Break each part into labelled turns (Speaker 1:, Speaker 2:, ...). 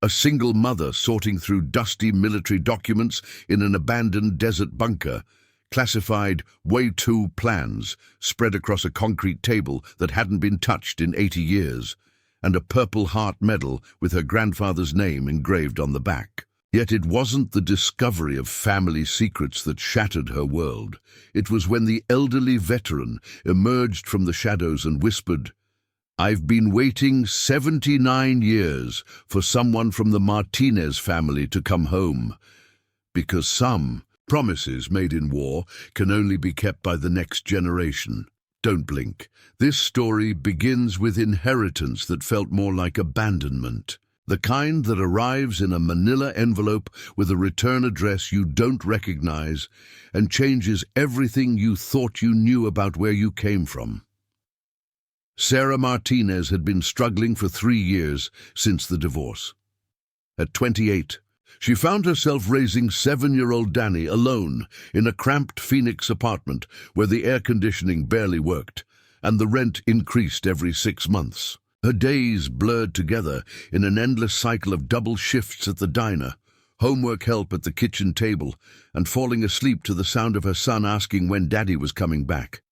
Speaker 1: A single mother sorting through dusty military documents in an abandoned desert bunker, classified WWII plans spread across a concrete table that hadn't been touched in 80 years, and a Purple Heart medal with her grandfather's name engraved on the back. Yet it wasn't the discovery of family secrets that shattered her world. It was when the elderly veteran emerged from the shadows and whispered, "I've been waiting 79 years for someone from the Martinez family to come home, because some promises made in war can only be kept by the next generation." Don't blink. This story begins with inheritance that felt more like abandonment. The kind that arrives in a manila envelope with a return address you don't recognize and changes everything you thought you knew about where you came from. Sarah Martinez had been struggling for 3 years since the divorce. At 28, she found herself raising 7-year-old Danny alone in a cramped Phoenix apartment where the air conditioning barely worked and the rent increased every 6 months. Her days blurred together in an endless cycle of double shifts at the diner, homework help at the kitchen table, and falling asleep to the sound of her son asking when Daddy was coming back.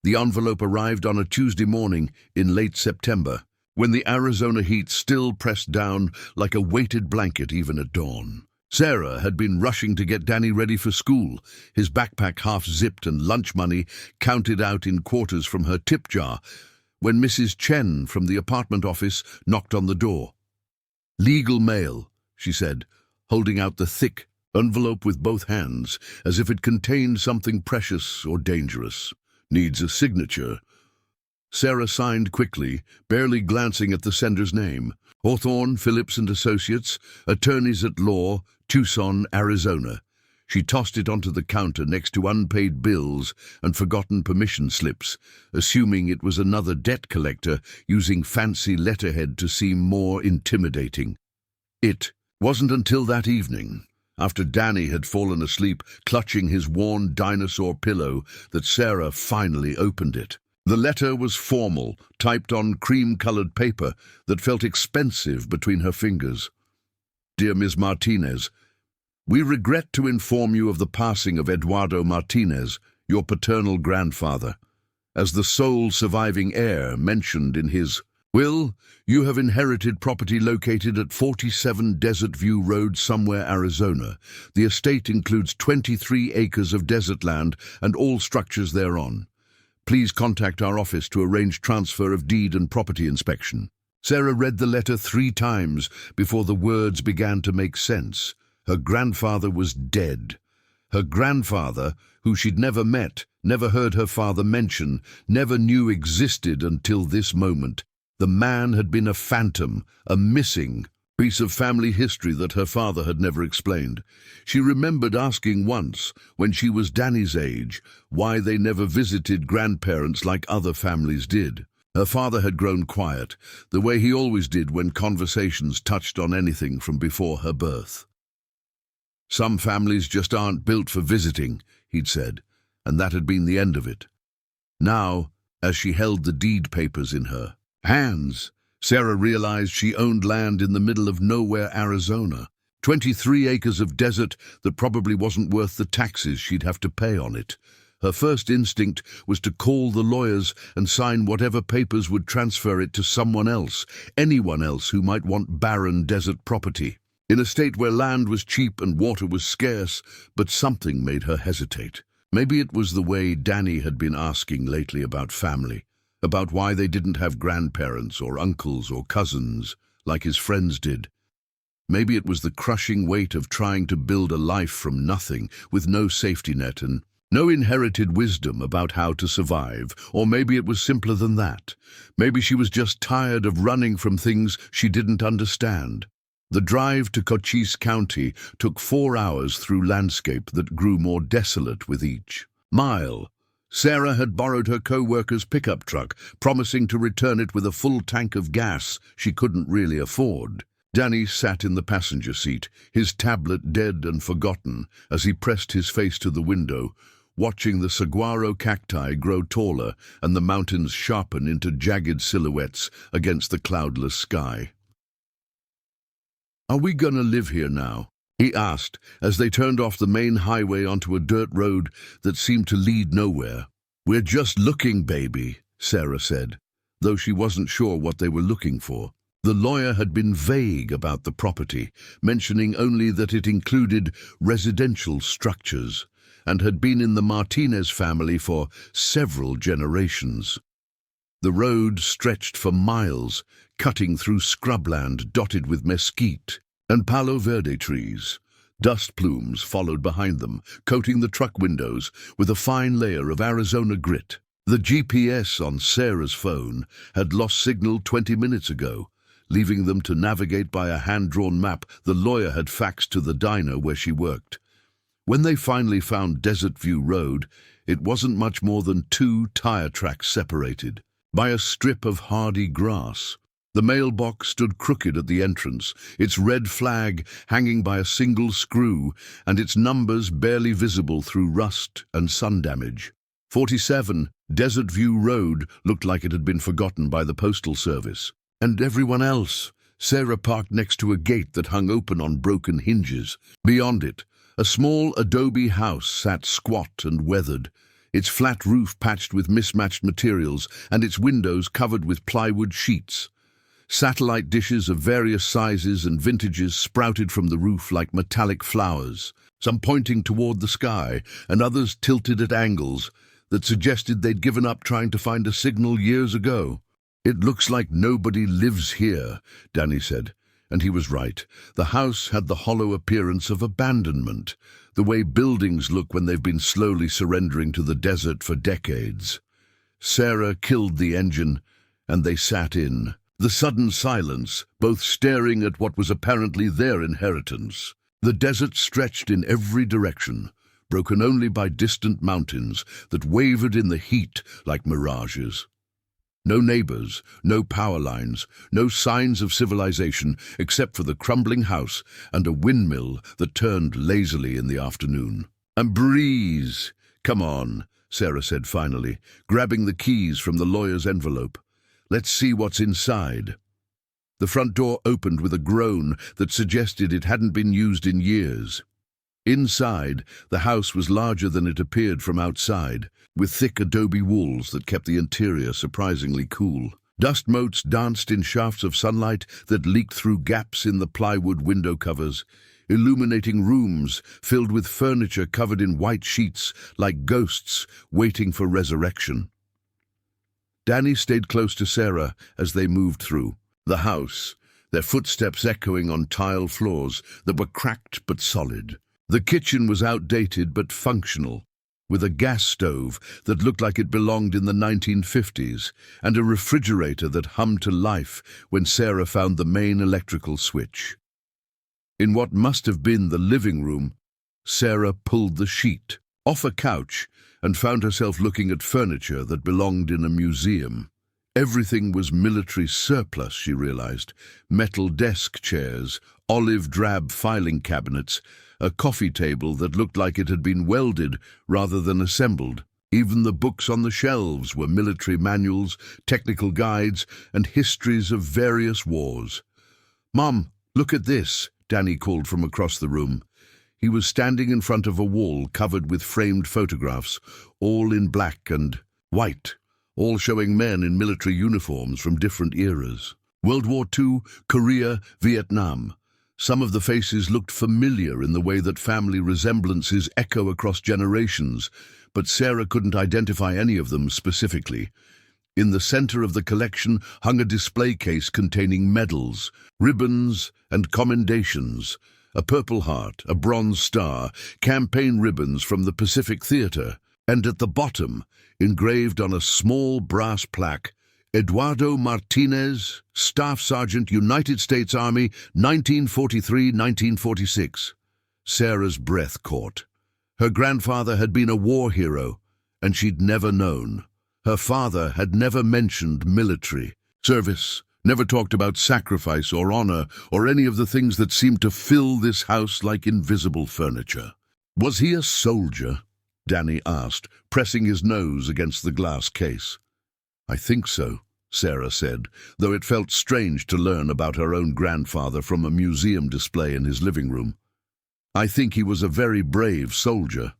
Speaker 1: The envelope arrived on a Tuesday morning in late September, when the Arizona heat still pressed down like a weighted blanket even at dawn. Sarah had been rushing to get Danny ready for school, his backpack half-zipped and lunch money counted out in quarters from her tip jar, when Mrs. Chen from the apartment office knocked on the door. "Legal mail," she said, holding out the thick envelope with both hands, as if it contained something precious or dangerous. "Needs a signature." Sarah signed quickly, barely glancing at the sender's name. Hawthorne, Phillips and Associates, attorneys at law, Tucson, Arizona. She tossed it onto the counter next to unpaid bills and forgotten permission slips, assuming it was another debt collector using fancy letterhead to seem more intimidating. It wasn't until that evening, after Danny had fallen asleep clutching his worn dinosaur pillow, that Sarah finally opened it. The letter was formal, typed on cream-colored paper that felt expensive between her fingers. "Dear Ms. Martinez, we regret to inform you of the passing of Eduardo Martinez, your paternal grandfather. As the sole surviving heir mentioned in his will, you have inherited property located at 47 Desert View Road, somewhere, Arizona. The estate includes 23 acres of desert land and all structures thereon. Please contact our office to arrange transfer of deed and property inspection." Sarah read the letter 3 times before the words began to make sense. Her grandfather was dead. Her grandfather, who she'd never met, never heard her father mention, never knew existed until this moment. The man had been a phantom, a missing piece of family history that her father had never explained. She remembered asking once, when she was Danny's age, why they never visited grandparents like other families did. Her father had grown quiet, the way he always did when conversations touched on anything from before her birth. "Some families just aren't built for visiting," he'd said, and that had been the end of it. Now, as she held the deed papers in her hands, Sarah realized she owned land in the middle of nowhere, Arizona. 23 acres of desert that probably wasn't worth the taxes she'd have to pay on it. Her first instinct was to call the lawyers and sign whatever papers would transfer it to someone else, anyone else who might want barren desert property. In a state where land was cheap and water was scarce, but something made her hesitate. Maybe it was the way Danny had been asking lately about family, about why they didn't have grandparents or uncles or cousins like his friends did. Maybe it was the crushing weight of trying to build a life from nothing, with no safety net and no inherited wisdom about how to survive. Or maybe it was simpler than that. Maybe she was just tired of running from things she didn't understand. The drive to Cochise County took 4 hours through landscape that grew more desolate with each mile. Sarah had borrowed her co-worker's pickup truck, promising to return it with a full tank of gas she couldn't really afford. Danny sat in the passenger seat, his tablet dead and forgotten, as he pressed his face to the window, watching the saguaro cacti grow taller and the mountains sharpen into jagged silhouettes against the cloudless sky. "Are we gonna live here now?" he asked as they turned off the main highway onto a dirt road that seemed to lead nowhere. "We're just looking, baby," Sarah said, though she wasn't sure what they were looking for. The lawyer had been vague about the property, mentioning only that it included residential structures and had been in the Martinez family for several generations. The road stretched for miles, cutting through scrubland dotted with mesquite and palo verde trees. Dust plumes followed behind them, coating the truck windows with a fine layer of Arizona grit. The GPS on Sarah's phone had lost signal 20 minutes ago, leaving them to navigate by a hand-drawn map the lawyer had faxed to the diner where she worked. When they finally found Desert View Road, it wasn't much more than 2 tire tracks separated by a strip of hardy grass. The mailbox stood crooked at the entrance, its red flag hanging by a single screw and its numbers barely visible through rust and sun damage. 47 Desert View Road looked like it had been forgotten by the Postal Service. And everyone else. Sarah parked next to a gate that hung open on broken hinges. Beyond it, a small adobe house sat squat and weathered, its flat roof patched with mismatched materials and its windows covered with plywood sheets. Satellite dishes of various sizes and vintages sprouted from the roof like metallic flowers, some pointing toward the sky and others tilted at angles that suggested they'd given up trying to find a signal years ago. "It looks like nobody lives here," Danny said, and he was right. The house had the hollow appearance of abandonment, the way buildings look when they've been slowly surrendering to the desert for decades. Sarah killed the engine, and they sat in. The sudden silence, both staring at what was apparently their inheritance. The desert stretched in every direction, broken only by distant mountains that wavered in the heat like mirages. No neighbors, no power lines, no signs of civilization except for the crumbling house and a windmill that turned lazily in the afternoon. "And breeze! Come on," Sarah said finally, grabbing the keys from the lawyer's envelope. "Let's see what's inside." The front door opened with a groan that suggested it hadn't been used in years. Inside, the house was larger than it appeared from outside, with thick adobe walls that kept the interior surprisingly cool. Dust motes danced in shafts of sunlight that leaked through gaps in the plywood window covers, illuminating rooms filled with furniture covered in white sheets like ghosts waiting for resurrection. Danny stayed close to Sarah as they moved through the house, their footsteps echoing on tile floors that were cracked but solid. The kitchen was outdated but functional, with a gas stove that looked like it belonged in the 1950s and a refrigerator that hummed to life when Sarah found the main electrical switch. In what must have been the living room, Sarah pulled the sheet off a couch and found herself looking at furniture that belonged in a museum. Everything was military surplus, she realized. Metal desk chairs, olive drab filing cabinets, a coffee table that looked like it had been welded rather than assembled. Even the books on the shelves were military manuals, technical guides, and histories of various wars. "Mom, look at this," Danny called from across the room. He was standing in front of a wall covered with framed photographs, all in black and white, all showing men in military uniforms from different eras. World War II, Korea, Vietnam. Some of the faces looked familiar in the way that family resemblances echo across generations, but Sarah couldn't identify any of them specifically. In the center of the collection hung a display case containing medals, ribbons, and commendations. A Purple Heart, a Bronze Star, campaign ribbons from the Pacific Theater, and at the bottom, engraved on a small brass plaque, Eduardo Martinez, Staff Sergeant, United States Army, 1943-1946. Sarah's breath caught. Her grandfather had been a war hero, and she'd never known. Her father had never mentioned military service, never talked about sacrifice or honor or any of the things that seemed to fill this house like invisible furniture. "Was he a soldier?" Danny asked, pressing his nose against the glass case. "I think so," Sarah said, though it felt strange to learn about her own grandfather from a museum display in his living room. "I think he was a very brave soldier."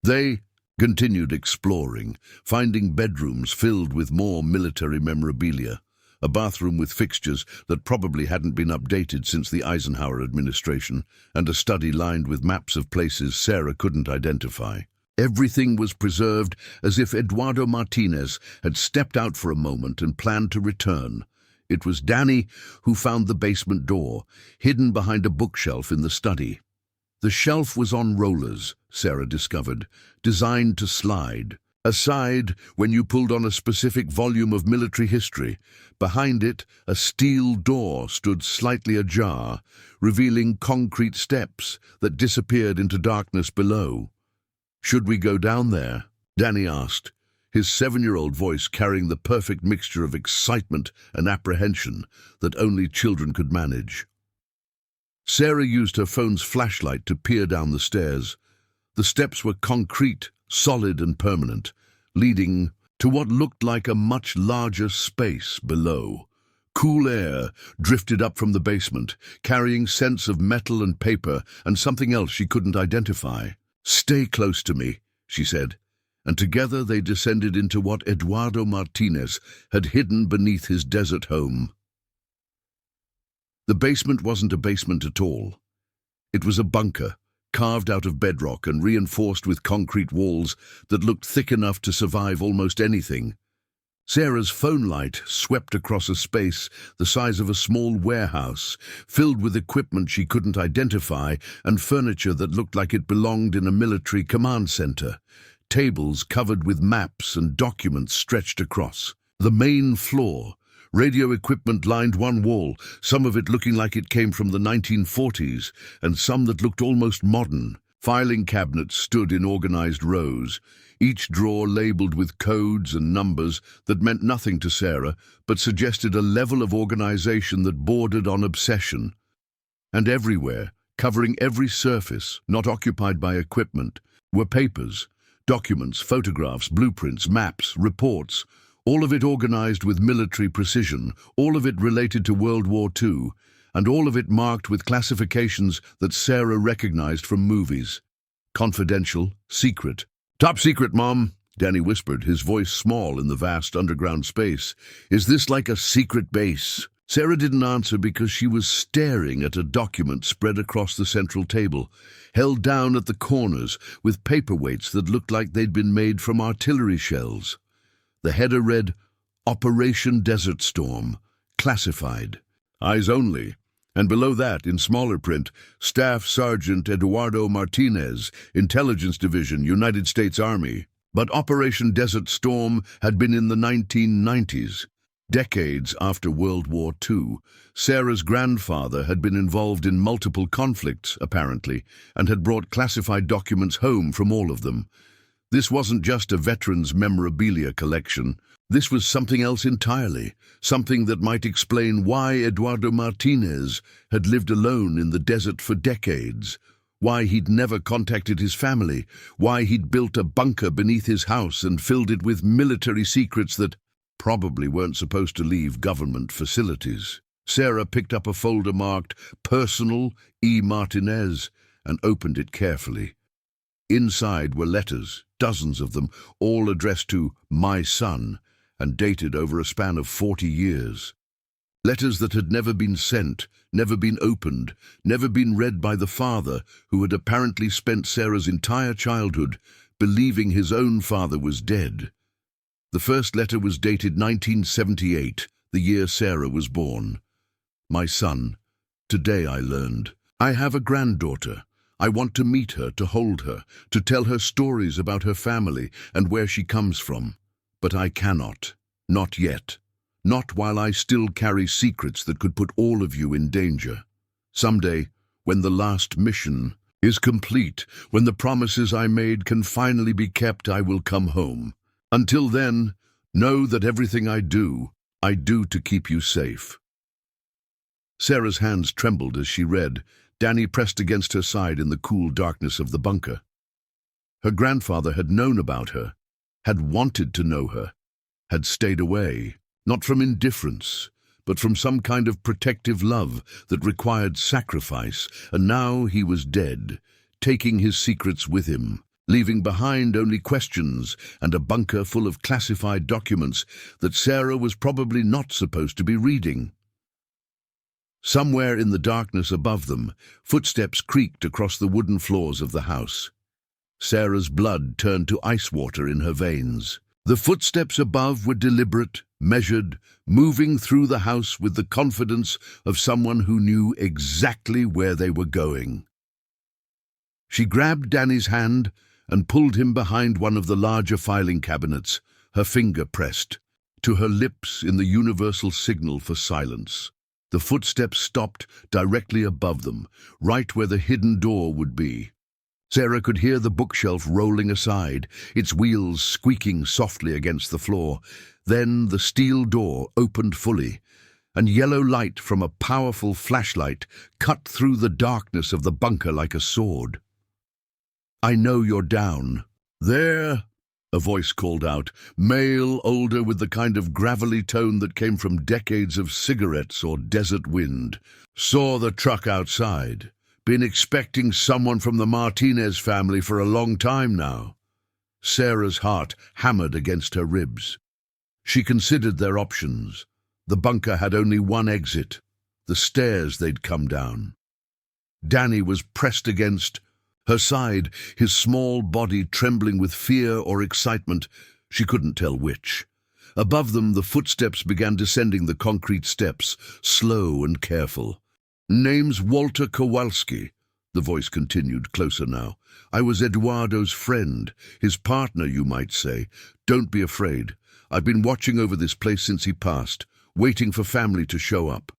Speaker 1: They continued exploring, finding bedrooms filled with more military memorabilia, a bathroom with fixtures that probably hadn't been updated since the Eisenhower administration, and a study lined with maps of places Sarah couldn't identify. Everything was preserved as if Eduardo Martinez had stepped out for a moment and planned to return. It was Danny who found the basement door, hidden behind a bookshelf in the study. The shelf was on rollers, Sarah discovered, designed to slide. Aside, when you pulled on a specific volume of military history, behind it, a steel door stood slightly ajar, revealing concrete steps that disappeared into darkness below. "Should we go down there?" Danny asked, his 7-year-old voice carrying the perfect mixture of excitement and apprehension that only children could manage. Sarah used her phone's flashlight to peer down the stairs. The steps were concrete, solid and permanent, leading to what looked like a much larger space below. Cool air drifted up from the basement, carrying scents of metal and paper and something else she couldn't identify. "Stay close to me," she said, and together they descended into what Eduardo Martinez had hidden beneath his desert home. The basement wasn't a basement at all. It was a bunker, carved out of bedrock and reinforced with concrete walls that looked thick enough to survive almost anything. Sarah's phone light swept across a space the size of a small warehouse, filled with equipment she couldn't identify and furniture that looked like it belonged in a military command center. Tables covered with maps and documents stretched across. The main floor, radio equipment lined one wall, some of it looking like it came from the 1940s, and some that looked almost modern. Filing cabinets stood in organized rows, each drawer labeled with codes and numbers that meant nothing to Sarah, but suggested a level of organization that bordered on obsession. And everywhere, covering every surface not occupied by equipment, were papers, documents, photographs, blueprints, maps, reports, all of it organized with military precision, all of it related to World War II, and all of it marked with classifications that Sarah recognized from movies. Confidential, secret. "Top secret, Mom," Danny whispered, his voice small in the vast underground space. "Is this like a secret base?" Sarah didn't answer because she was staring at a document spread across the central table, held down at the corners with paperweights that looked like they'd been made from artillery shells. The header read, "Operation Desert Storm, classified, eyes only," and below that, in smaller print, "Staff Sergeant Eduardo Martinez, Intelligence Division, United States Army." But Operation Desert Storm had been in the 1990s. Decades after World War II, Sarah's grandfather had been involved in multiple conflicts, apparently, and had brought classified documents home from all of them. This wasn't just a veteran's memorabilia collection. This was something else entirely, something that might explain why Eduardo Martinez had lived alone in the desert for decades, why he'd never contacted his family, why he'd built a bunker beneath his house and filled it with military secrets that probably weren't supposed to leave government facilities. Sarah picked up a folder marked "Personal E. Martinez" and opened it carefully. Inside were letters, dozens of them, all addressed to "my son" and dated over a span of 40 years. Letters that had never been sent, never been opened, never been read by the father who had apparently spent Sarah's entire childhood believing his own father was dead. The first letter was dated 1978, the year Sarah was born. "My son, today I learned. I have a granddaughter. I want to meet her, to hold her, to tell her stories about her family and where she comes from. But I cannot. Not yet. Not while I still carry secrets that could put all of you in danger. Someday, when the last mission is complete, when the promises I made can finally be kept, I will come home. Until then, know that everything I do to keep you safe." Sarah's hands trembled as she read, Danny pressed against her side in the cool darkness of the bunker. Her grandfather had known about her, had wanted to know her, had stayed away. Not from indifference, but from some kind of protective love that required sacrifice, and now he was dead, taking his secrets with him, leaving behind only questions and a bunker full of classified documents that Sarah was probably not supposed to be reading. Somewhere in the darkness above them, footsteps creaked across the wooden floors of the house. Sarah's blood turned to ice water in her veins. The footsteps above were deliberate, measured, moving through the house with the confidence of someone who knew exactly where they were going. She grabbed Danny's hand and pulled him behind one of the larger filing cabinets, her finger pressed to her lips in the universal signal for silence. The footsteps stopped directly above them, right where the hidden door would be. Sarah could hear the bookshelf rolling aside, its wheels squeaking softly against the floor. Then the steel door opened fully, and yellow light from a powerful flashlight cut through the darkness of the bunker like a sword. "I know you're down." "There," a voice called out, male, older, with the kind of gravelly tone that came from decades of cigarettes or desert wind. "Saw the truck outside. Been expecting someone from the Martinez family for a long time now." Sarah's heart hammered against her ribs. She considered their options. The bunker had only one exit, the stairs they'd come down. Danny was pressed against her side, his small body trembling with fear or excitement. She couldn't tell which. Above them, the footsteps began descending the concrete steps, slow and careful. "Name's Walter Kowalski," the voice continued, closer now. "I was Eduardo's friend, his partner, you might say. Don't be afraid. I've been watching over this place since he passed, waiting for family to show up."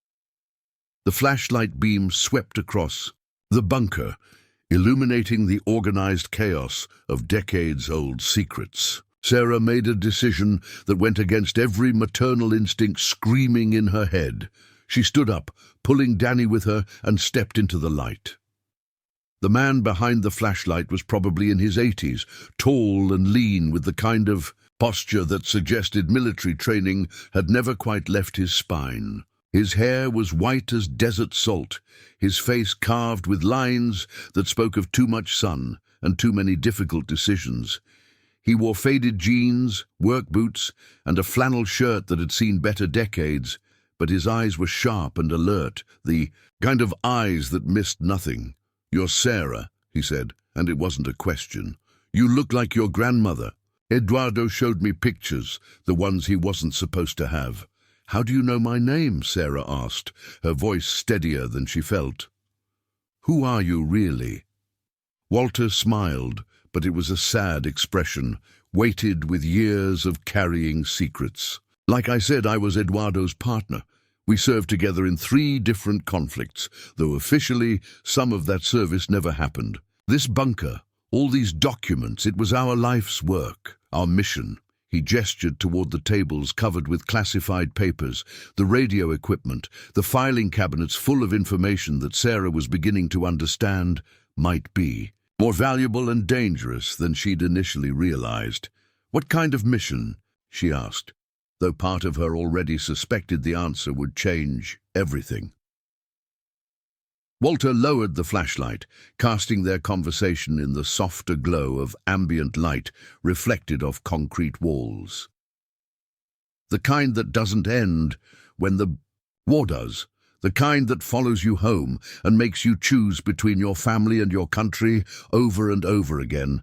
Speaker 1: The flashlight beam swept across the bunker, illuminating the organized chaos of decades-old secrets. Sarah made a decision that went against every maternal instinct screaming in her head. She stood up, pulling Danny with her, and stepped into the light. The man behind the flashlight was probably in his 80s, tall and lean, with the kind of posture that suggested military training had never quite left his spine. His hair was white as desert salt, his face carved with lines that spoke of too much sun and too many difficult decisions. He wore faded jeans, work boots, and a flannel shirt that had seen better decades, but his eyes were sharp and alert, the kind of eyes that missed nothing. "You're Sarah," he said, and it wasn't a question. "You look like your grandmother. Eduardo showed me pictures, the ones he wasn't supposed to have." "How do you know my name?" Sarah asked, her voice steadier than she felt. "Who are you, really?" Walter smiled, but it was a sad expression, weighted with years of carrying secrets. "Like I said, I was Eduardo's partner. We served together in 3 different conflicts, though officially some of that service never happened. This bunker, all these documents, it was our life's work, our mission." He gestured toward the tables covered with classified papers, the radio equipment, the filing cabinets full of information that Sarah was beginning to understand might be more valuable and dangerous than she'd initially realized. "What kind of mission?" she asked, though part of her already suspected the answer would change everything. Walter lowered the flashlight, casting their conversation in the softer glow of ambient light reflected off concrete walls. "The kind that doesn't end when the war does. The kind that follows you home and makes you choose between your family and your country over and over again,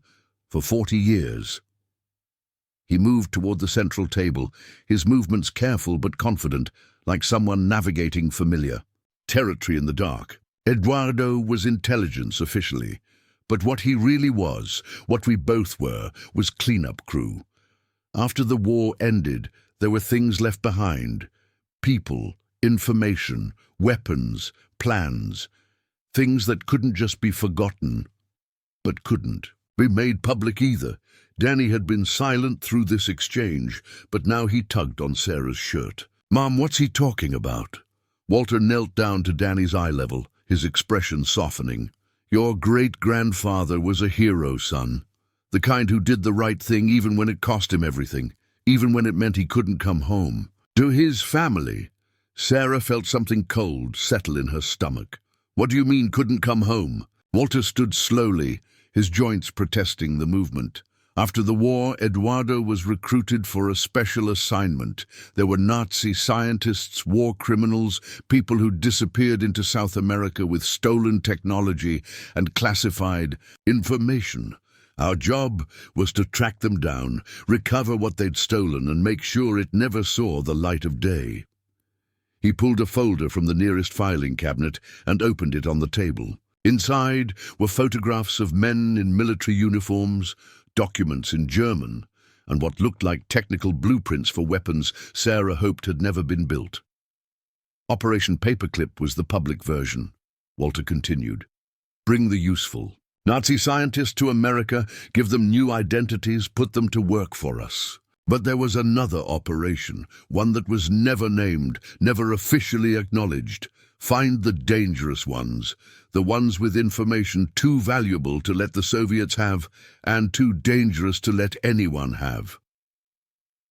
Speaker 1: for 40 years. He moved toward the central table, his movements careful but confident, like someone navigating familiar territory in the dark. Eduardo was intelligence officially, but what he really was, what we both were, was cleanup crew. After the war ended, there were things left behind. People, information, weapons, plans. Things that couldn't just be forgotten, but couldn't be made public either. Danny had been silent through this exchange, but now he tugged on Sarah's shirt. "Mom, what's he talking about?" Walter knelt down to Danny's eye level, his expression softening. "Your great-grandfather was a hero, son. The kind who did the right thing even when it cost him everything, even when it meant he couldn't come home. To his family, Sarah felt something cold settle in her stomach. What do you mean couldn't come home? Walter stood slowly, his joints protesting the movement. After the war, Eduardo was recruited for a special assignment. There were Nazi scientists, war criminals, people who disappeared into South America with stolen technology and classified information. Our job was to track them down, recover what they'd stolen, and make sure it never saw the light of day. He pulled a folder from the nearest filing cabinet and opened it on the table. Inside were photographs of men in military uniforms, documents in German, and what looked like technical blueprints for weapons Sarah hoped had never been built. Operation Paperclip was the public version. Walter continued. Bring the useful. Nazi scientists to America, give them new identities, put them to work for us. But there was another operation, one that was never named, never officially acknowledged. Find the dangerous ones, the ones with information too valuable to let the Soviets have and too dangerous to let anyone have.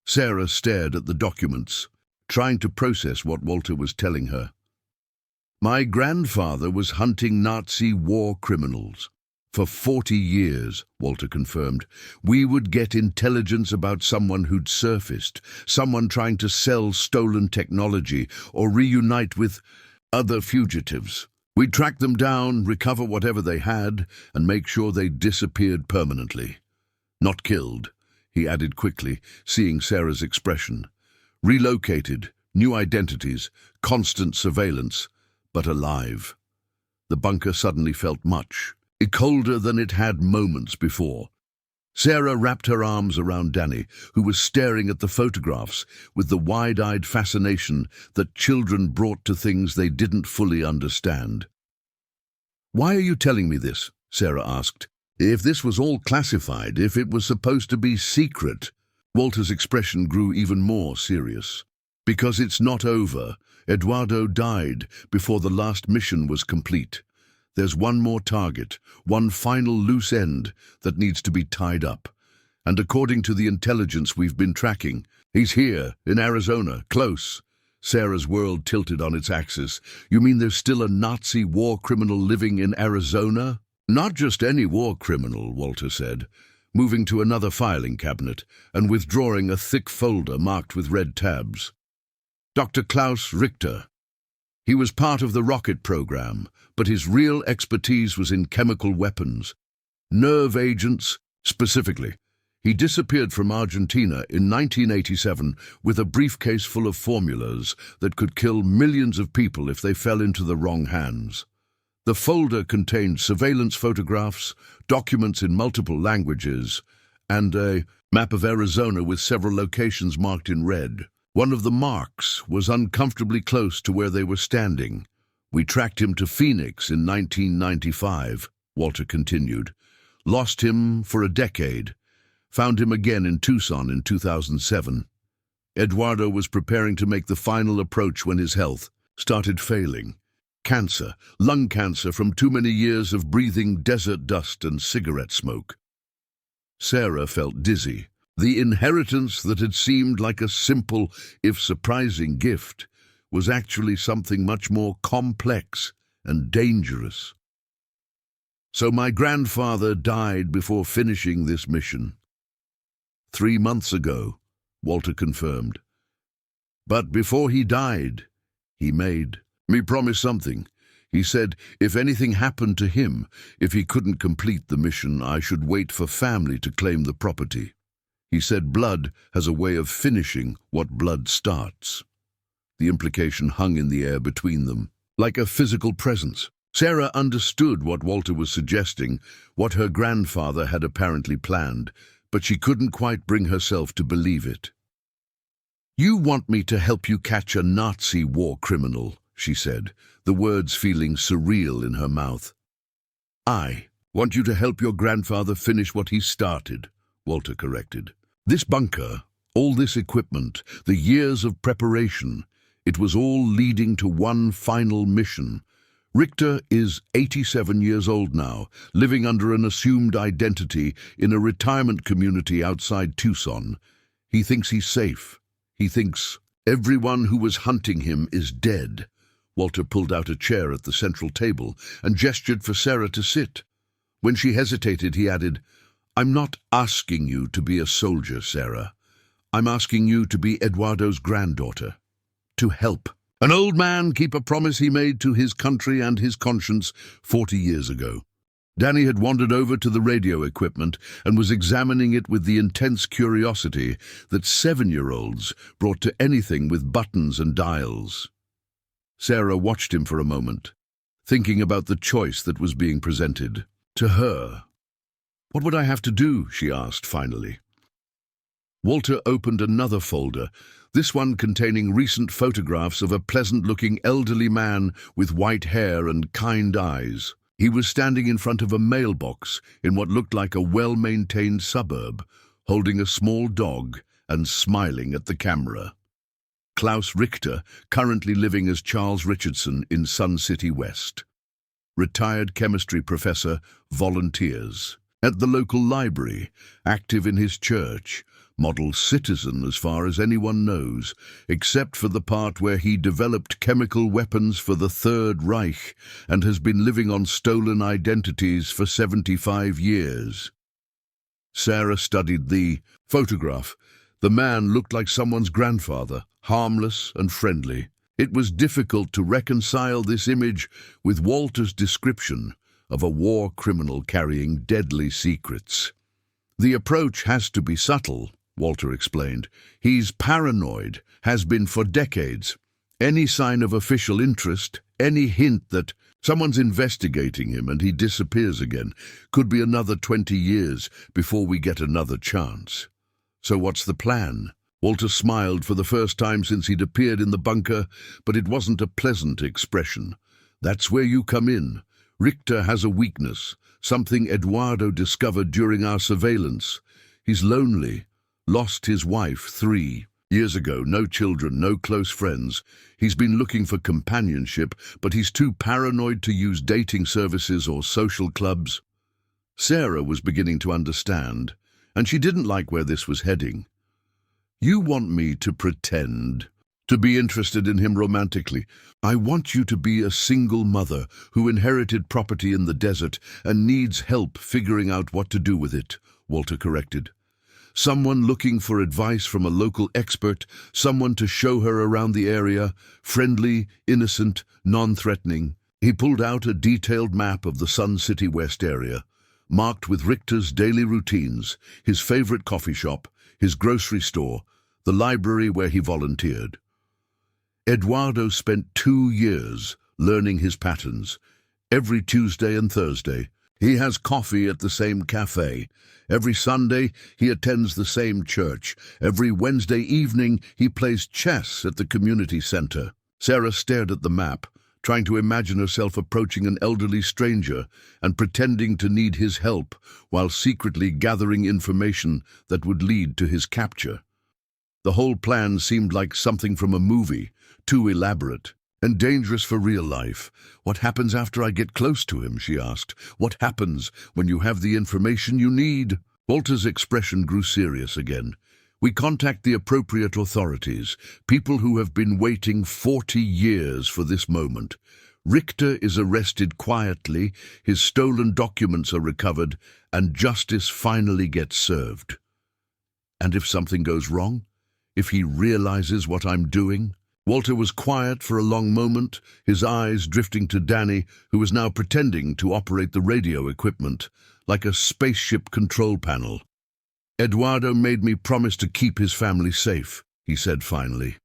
Speaker 1: Sarah stared at the documents, trying to process what Walter was telling her. My grandfather was hunting Nazi war criminals. For 40 years, Walter confirmed, we would get intelligence about someone who'd surfaced, someone trying to sell stolen technology or reunite with other fugitives. We'd track them down, recover whatever they had, and make sure they disappeared permanently. Not killed, he added quickly, seeing Sarah's expression. Relocated, new identities, constant surveillance, but alive. The bunker suddenly felt much colder than it had moments before. Sarah wrapped her arms around Danny, who was staring at the photographs with the wide-eyed fascination that children brought to things they didn't fully understand. Why are you telling me this? Sarah asked. If this was all classified, if it was supposed to be secret. Walter's expression grew even more serious. Because it's not over. Eduardo died before the last mission was complete. There's one more target, one final loose end that needs to be tied up. And according to the intelligence we've been tracking, he's here, in Arizona, close. Sarah's world tilted on its axis. You mean there's still a Nazi war criminal living in Arizona? Not just any war criminal, Walter said, moving to another filing cabinet and withdrawing a thick folder marked with red tabs. Dr. Klaus Richter. He was part of the rocket program, but his real expertise was in chemical weapons. Nerve agents, specifically. He disappeared from Argentina in 1987 with a briefcase full of formulas that could kill millions of people if they fell into the wrong hands. The folder contained surveillance photographs, documents in multiple languages, and a map of Arizona with several locations marked in red. One of the marks was uncomfortably close to where they were standing. We tracked him to Phoenix in 1995, Walter continued. Lost him for a decade. Found him again in Tucson in 2007. Eduardo was preparing to make the final approach when his health started failing. Cancer, lung cancer from too many years of breathing desert dust and cigarette smoke. Sarah felt dizzy. The inheritance that had seemed like a simple, if surprising, gift was actually something much more complex and dangerous. So my grandfather died before finishing this mission. 3 months ago, Walter confirmed. But before he died, he made me promise something. He said if anything happened to him, if he couldn't complete the mission, I should wait for family to claim the property. He said blood has a way of finishing what blood starts. The implication hung in the air between them, like a physical presence. Sarah understood what Walter was suggesting, what her grandfather had apparently planned, but she couldn't quite bring herself to believe it. You want me to help you catch a Nazi war criminal, she said, the words feeling surreal in her mouth. I want you to help your grandfather finish what he started, Walter corrected. This bunker, all this equipment, the years of preparation, it was all leading to one final mission. Richter is 87 years old now, living under an assumed identity in a retirement community outside Tucson. He thinks he's safe. He thinks Everyone who was hunting him is dead. Walter pulled out a chair at the central table and gestured for Sarah to sit. When she hesitated, he added, "I'm not asking you to be a soldier, Sarah. I'm asking you to be Eduardo's granddaughter. To help an old man keep a promise he made to his country and his conscience 40 years ago." Danny had wandered over to the radio equipment and was examining it with the intense curiosity that 7-year-olds brought to anything with buttons and dials. Sarah watched him for a moment, thinking about the choice that was being presented to her. "What would I have to do?" she asked finally. Walter opened another folder, this one containing recent photographs of a pleasant-looking elderly man with white hair and kind eyes. He was standing in front of a mailbox in what looked like a well-maintained suburb, holding a small dog and smiling at the camera. Klaus Richter, currently living as Charles Richardson in Sun City West. Retired chemistry professor, volunteers. At the local library, active in his church, model citizen as far as anyone knows, except for the part where he developed chemical weapons for the Third Reich and has been living on stolen identities for 75 years. Sarah studied the photograph. The man looked like someone's grandfather, harmless and friendly. It was difficult to reconcile this image with Walter's description of a war criminal carrying deadly secrets. "The approach has to be subtle," Walter explained. "He's paranoid, has been for decades. Any sign of official interest, any hint that someone's investigating him and he disappears again, could be another 20 years before we get another chance. So what's the plan?" Walter smiled for the first time since he'd appeared in the bunker, but it wasn't a pleasant expression. "That's where you come in. Richter has a weakness, something Eduardo discovered during our surveillance. He's lonely. Lost his wife 3 years ago, no children, no close friends. He's been looking for companionship, but he's too paranoid to use dating services or social clubs." Sarah was beginning to understand, and she didn't like where this was heading. "You want me to pretend to be interested in him romantically. I want you to be a single mother who inherited property in the desert and needs help figuring out what to do with it," Walter corrected. "Someone looking for advice from a local expert, someone to show her around the area, friendly, innocent, non-threatening." He pulled out a detailed map of the Sun City West area, marked with Richter's daily routines, his favorite coffee shop, his grocery store, the library where he volunteered. Eduardo spent 2 years learning his patterns. Every Tuesday and Thursday, he has coffee at the same cafe. Every Sunday, he attends the same church. Every Wednesday evening, he plays chess at the community center. Sarah stared at the map, trying to imagine herself approaching an elderly stranger and pretending to need his help while secretly gathering information that would lead to his capture. The whole plan seemed like something from a movie, too elaborate and dangerous for real life. "What happens after I get close to him?" she asked. "What happens when you have the information you need?" Walter's expression grew serious again. "We contact the appropriate authorities, people who have been waiting 40 years for this moment. Richter is arrested quietly, his stolen documents are recovered, and justice finally gets served. And if something goes wrong? If he realizes what I'm doing?" Walter was quiet for a long moment, his eyes drifting to Danny, who was now pretending to operate the radio equipment, like a spaceship control panel. "Eduardo made me promise to keep his family safe," he said finally.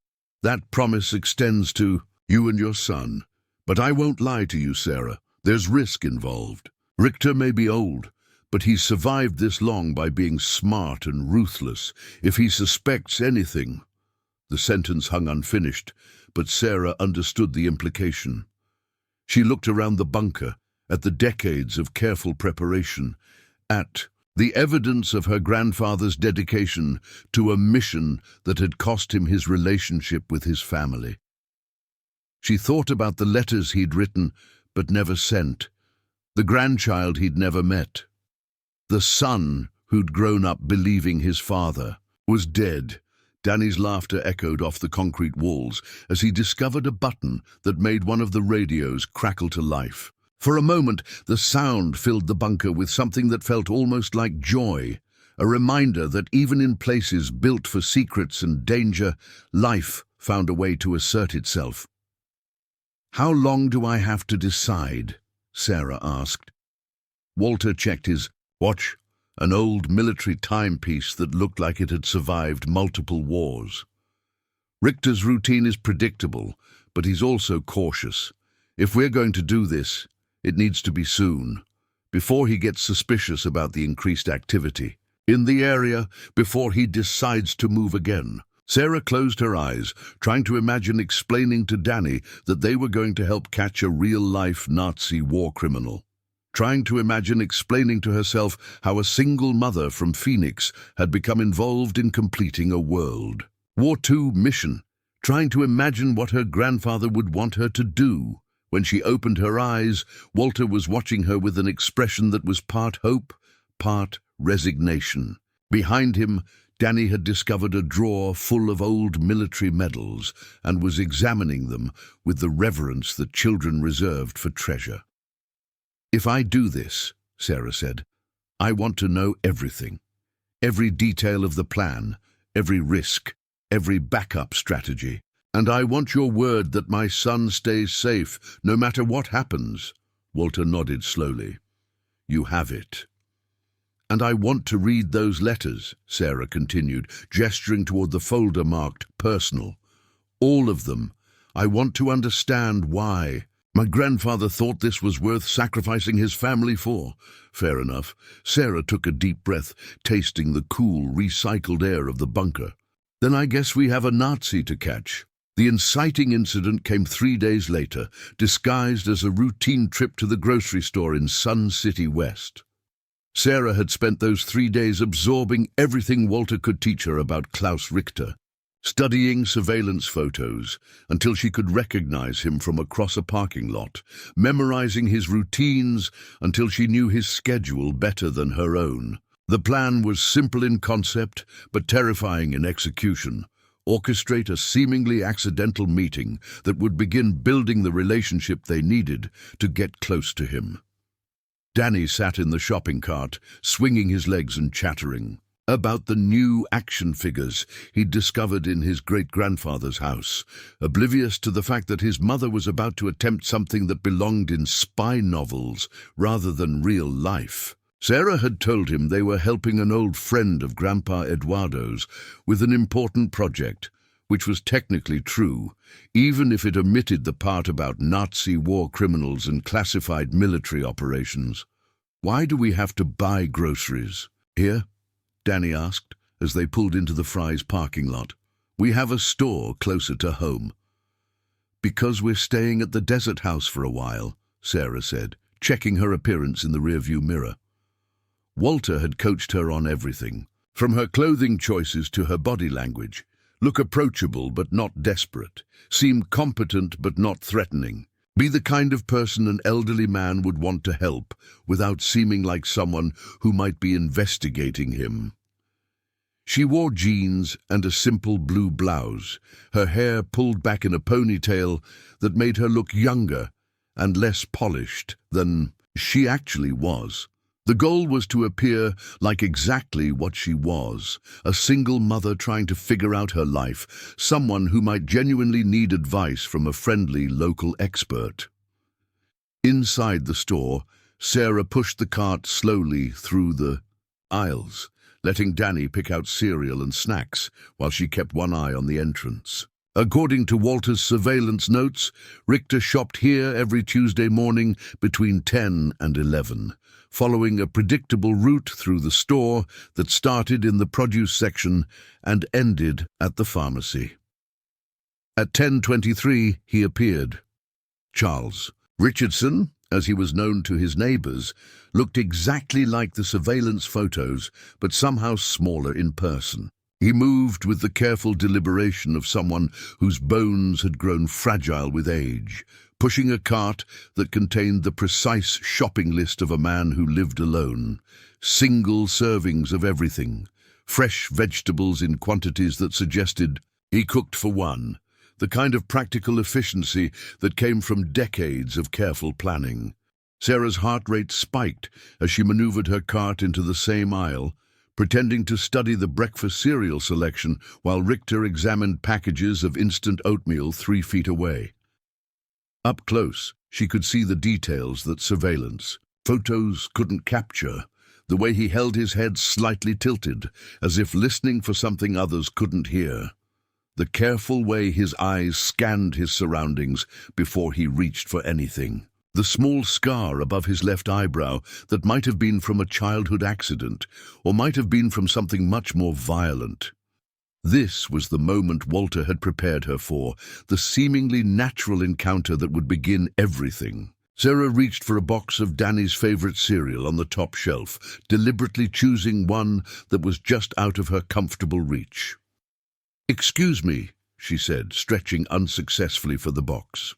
Speaker 1: "That promise extends to you and your son. But I won't lie to you, Sarah. There's risk involved. Richter may be old, but he's survived this long by being smart and ruthless. If he suspects anything—" The sentence hung unfinished, but Sarah understood the implication. She looked around the bunker, at the decades of careful preparation, at the evidence of her grandfather's dedication to a mission that had cost him his relationship with his family. She thought about the letters he'd written but never sent, the grandchild he'd never met, the son who'd grown up believing his father was dead Danny's laughter echoed off the concrete walls as he discovered a button that made one of the radios crackle to life. For a moment, the sound filled the bunker with something that felt almost like joy, a reminder that even in places built for secrets and danger, life found a way to assert itself. "How long do I have to decide?" Sarah asked. Walter checked his watch, an old military timepiece that looked like it had survived multiple wars. "Richter's routine is predictable, but he's also cautious. If we're going to do this, it needs to be soon, before he gets suspicious about the increased activity in the area, before he decides to move again." Sarah closed her eyes, trying to imagine explaining to Danny that they were going to help catch a real-life Nazi war criminal. Trying to imagine explaining to herself how a single mother from Phoenix had become involved in completing a World War II mission. Trying to imagine what her grandfather would want her to do. When she opened her eyes, Walter was watching her with an expression that was part hope, part resignation. Behind him, Danny had discovered a drawer full of old military medals and was examining them with the reverence that children reserved for treasure. "If I do this," Sarah said, "I want to know everything. Every detail of the plan, every risk, every backup strategy. And I want your word that my son stays safe, no matter what happens." Walter nodded slowly. "You have it." "And I want to read those letters," Sarah continued, gesturing toward the folder marked personal. "All of them. I want to understand why. My grandfather thought this was worth sacrificing his family for." "Fair enough." Sarah took a deep breath, tasting the cool, recycled air of the bunker. "Then I guess we have a Nazi to catch." The inciting incident came 3 days later, disguised as a routine trip to the grocery store in Sun City West. Sarah had spent those 3 days absorbing everything Walter could teach her about Klaus Richter, studying surveillance photos until she could recognize him from across a parking lot, memorizing his routines until she knew his schedule better than her own. The plan was simple in concept, but terrifying in execution. Orchestrate a seemingly accidental meeting that would begin building the relationship they needed to get close to him. Danny sat in the shopping cart, swinging his legs and chattering about the new action figures he'd discovered in his great-grandfather's house, oblivious to the fact that his mother was about to attempt something that belonged in spy novels rather than real life. Sarah had told him they were helping an old friend of Grandpa Eduardo's with an important project, which was technically true, even if it omitted the part about Nazi war criminals and classified military operations. "Why do we have to buy groceries here?" Danny asked as they pulled into the Fry's parking lot. "We have a store closer to home." "Because we're staying at the desert house for a while," Sarah said, checking her appearance in the rearview mirror. Walter had coached her on everything, from her clothing choices to her body language. Look approachable but not desperate. Seem competent but not threatening. Be the kind of person an elderly man would want to help without seeming like someone who might be investigating him. She wore jeans and a simple blue blouse, her hair pulled back in a ponytail that made her look younger and less polished than she actually was. The goal was to appear like exactly what she was, a single mother trying to figure out her life, someone who might genuinely need advice from a friendly local expert. Inside the store, Sarah pushed the cart slowly through the aisles, letting Danny pick out cereal and snacks while she kept one eye on the entrance. According to Walter's surveillance notes, Richter shopped here every Tuesday morning between 10 and 11, following a predictable route through the store that started in the produce section and ended at the pharmacy. At 10:23, he appeared. Charles Richardson, as he was known to his neighbors, looked exactly like the surveillance photos, but somehow smaller in person. He moved with the careful deliberation of someone whose bones had grown fragile with age, pushing a cart that contained the precise shopping list of a man who lived alone. Single servings of everything, fresh vegetables in quantities that suggested he cooked for one, the kind of practical efficiency that came from decades of careful planning. Sarah's heart rate spiked as she maneuvered her cart into the same aisle, pretending to study the breakfast cereal selection while Richter examined packages of instant oatmeal 3 feet away. Up close, she could see the details that surveillance photos couldn't capture. The way he held his head slightly tilted, as if listening for something others couldn't hear. The careful way his eyes scanned his surroundings before he reached for anything. The small scar above his left eyebrow that might have been from a childhood accident, or might have been from something much more violent. This was the moment Walter had prepared her for, the seemingly natural encounter that would begin everything. Sarah reached for a box of Danny's favorite cereal on the top shelf, deliberately choosing one that was just out of her comfortable reach. "Excuse me," she said, stretching unsuccessfully for the box.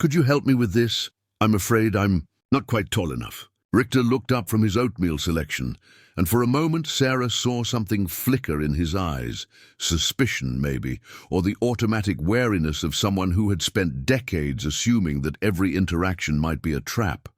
Speaker 1: "Could you help me with this? I'm afraid I'm not quite tall enough." Richter looked up from his oatmeal selection, and for a moment Sarah saw something flicker in his eyes, suspicion maybe, or the automatic wariness of someone who had spent decades assuming that every interaction might be a trap.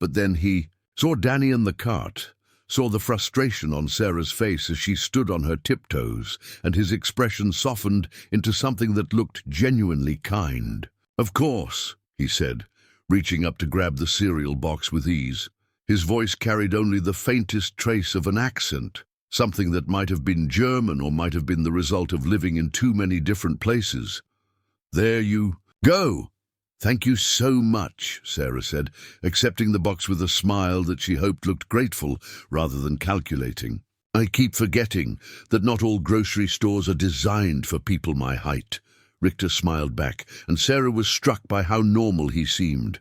Speaker 1: But then he saw Danny in the cart, saw the frustration on Sarah's face as she stood on her tiptoes, and his expression softened into something that looked genuinely kind. "Of course," he said, reaching up to grab the cereal box with ease. His voice carried only the faintest trace of an accent, something that might have been German or might have been the result of living in too many different places. "There you go." "Thank you so much," Sarah said, accepting the box with a smile that she hoped looked grateful rather than calculating. "I keep forgetting that not all grocery stores are designed for people my height." Richter smiled back, and Sarah was struck by how normal he seemed.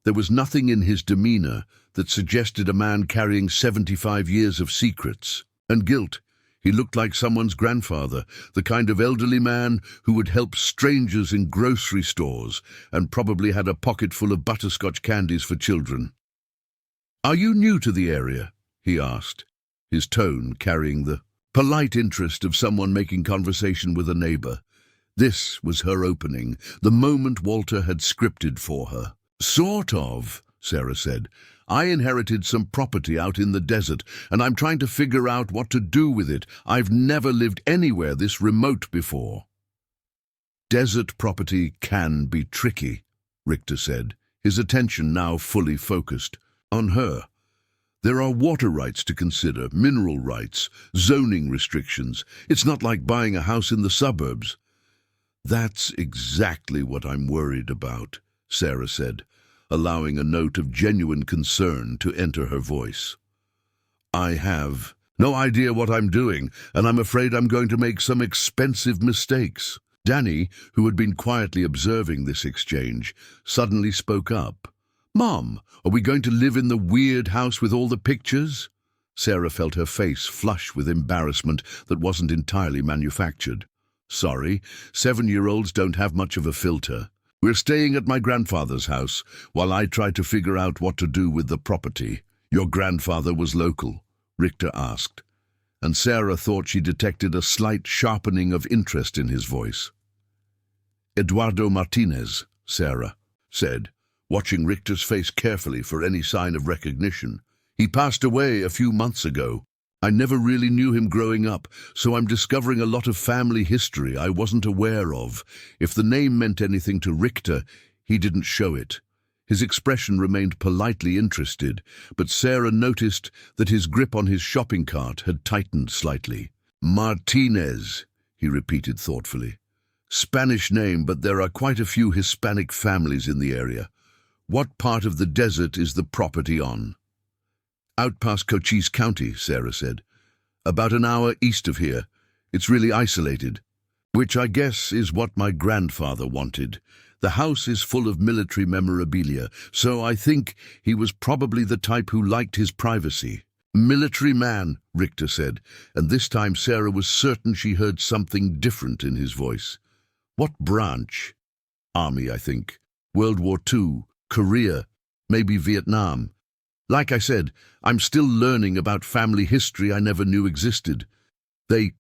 Speaker 1: There was nothing in his demeanor that suggested a man carrying 75 years of secrets and guilt. He looked like someone's grandfather, the kind of elderly man who would help strangers in grocery stores and probably had a pocket full of butterscotch candies for children. "Are you new to the area?" he asked, his tone carrying the polite interest of someone making conversation with a neighbor. This was her opening, the moment Walter had scripted for her. "Sort of," Sarah said. "I inherited some property out in the desert, and I'm trying to figure out what to do with it. I've never lived anywhere this remote before." "Desert property can be tricky," Richter said, his attention now fully focused on her. "There are water rights to consider, mineral rights, zoning restrictions. It's not like buying a house in the suburbs." "That's exactly what I'm worried about," Sarah said, allowing a note of genuine concern to enter her voice. "I have no idea what I'm doing, and I'm afraid I'm going to make some expensive mistakes." Danny, who had been quietly observing this exchange, suddenly spoke up. "Mom, are we going to live in the weird house with all the pictures?" Sarah felt her face flush with embarrassment that wasn't entirely manufactured. "Sorry, 7-year-olds don't have much of a filter. We're staying at my grandfather's house while I try to figure out what to do with the property." "Your grandfather was local?" Richter asked, and Sarah thought she detected a slight sharpening of interest in his voice. "Eduardo Martinez," Sarah said, watching Richter's face carefully for any sign of recognition. "He passed away a few months ago. I never really knew him growing up, so I'm discovering a lot of family history I wasn't aware of. If the name meant anything to Richter, he didn't show it." His expression remained politely interested, but Sarah noticed that his grip on his shopping cart had tightened slightly. "Martinez," he repeated thoughtfully. "Spanish name, but there are quite a few Hispanic families in the area. What part of the desert is the property on?" "Out past Cochise County," Sarah said. "About an hour east of here. It's really isolated." "Which I guess is what my grandfather wanted. The house is full of military memorabilia, so I think he was probably the type who liked his privacy." "Military man," Richter said, and this time Sarah was certain she heard something different in his voice. "What branch?" "Army, I think. World War II, Korea, maybe Vietnam. Like I said, I'm still learning about family history I never knew existed. They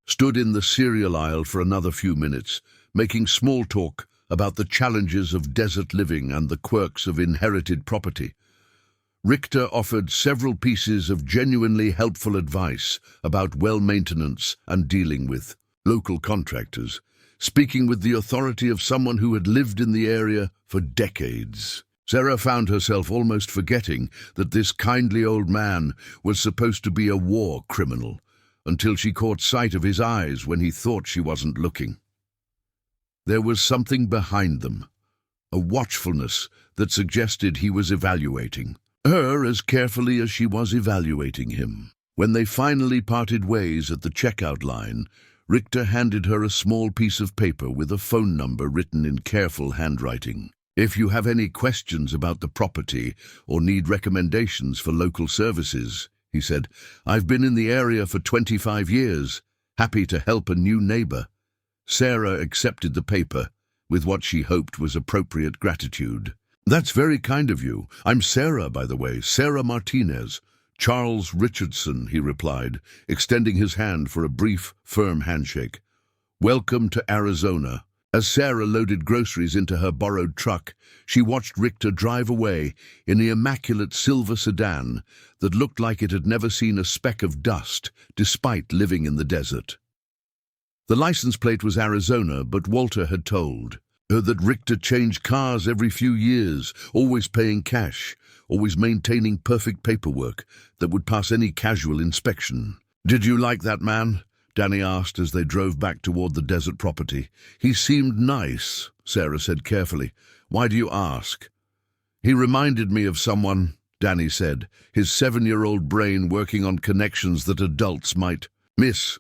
Speaker 1: stood in the cereal aisle for another few minutes, making small talk about the challenges of desert living and the quirks of inherited property. Richter offered several pieces of genuinely helpful advice about well maintenance and dealing with local contractors, speaking with the authority of someone who had lived in the area for decades. Sarah found herself almost forgetting that this kindly old man was supposed to be a war criminal, until she caught sight of his eyes when he thought she wasn't looking. There was something behind them, a watchfulness that suggested he was evaluating her as carefully as she was evaluating him. When they finally parted ways at the checkout line, Richter handed her a small piece of paper with a phone number written in careful handwriting. "If you have any questions about the property or need recommendations for local services," he said, "I've been in the area for 25 years, happy to help a new neighbor." Sarah accepted the paper with what she hoped was appropriate gratitude. "That's very kind of you. I'm Sarah, by the way, Sarah Martinez. Charles Richardson," he replied, extending his hand for a brief, firm handshake. "Welcome to Arizona." As Sarah loaded groceries into her borrowed truck, she watched Richter drive away in the immaculate silver sedan that looked like it had never seen a speck of dust, despite living in the desert. The license plate was Arizona, but Walter had told her that Richter changed cars every few years, always paying cash, always maintaining perfect paperwork that would pass any casual inspection. "Did you like that man?" Danny asked as they drove back toward the desert property. "He seemed nice," Sarah said carefully. "Why do you ask?" "He reminded me of someone," Danny said, his 7-year-old brain working on connections that adults might miss.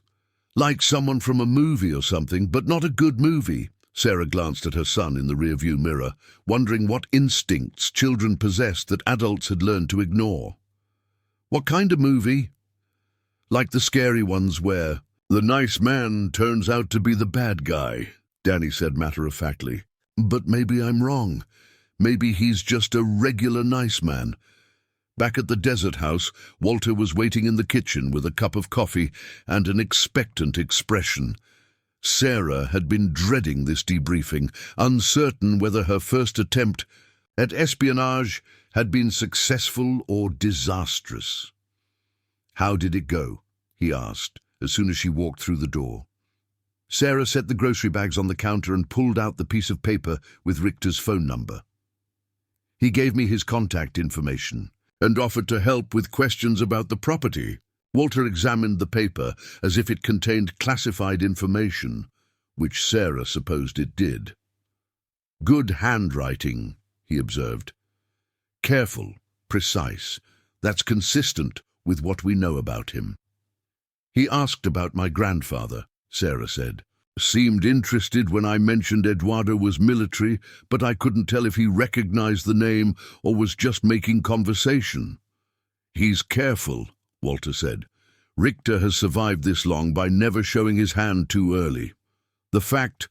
Speaker 1: "Like someone from a movie or something, but not a good movie." Sarah glanced at her son in the rearview mirror, wondering what instincts children possessed that adults had learned to ignore. "What kind of movie?" "Like the scary ones where the nice man turns out to be the bad guy," Danny said matter-of-factly. "But maybe I'm wrong. Maybe he's just a regular nice man." Back at the desert house, Walter was waiting in the kitchen with a cup of coffee and an expectant expression. Sarah had been dreading this debriefing, uncertain whether her first attempt at espionage had been successful or disastrous. "How did it go?" he asked, as soon as she walked through the door. Sarah set the grocery bags on the counter and pulled out the piece of paper with Richter's phone number. "He gave me his contact information and offered to help with questions about the property." Walter examined the paper as if it contained classified information, which Sarah supposed it did. "Good handwriting," he observed. "Careful, precise. That's consistent with what we know about him." "He asked about my grandfather," Sarah said. "Seemed interested when I mentioned Eduardo was military, but I couldn't tell if he recognized the name or was just making conversation." "He's careful," Walter said. "Richter has survived this long by never showing his hand too early. The fact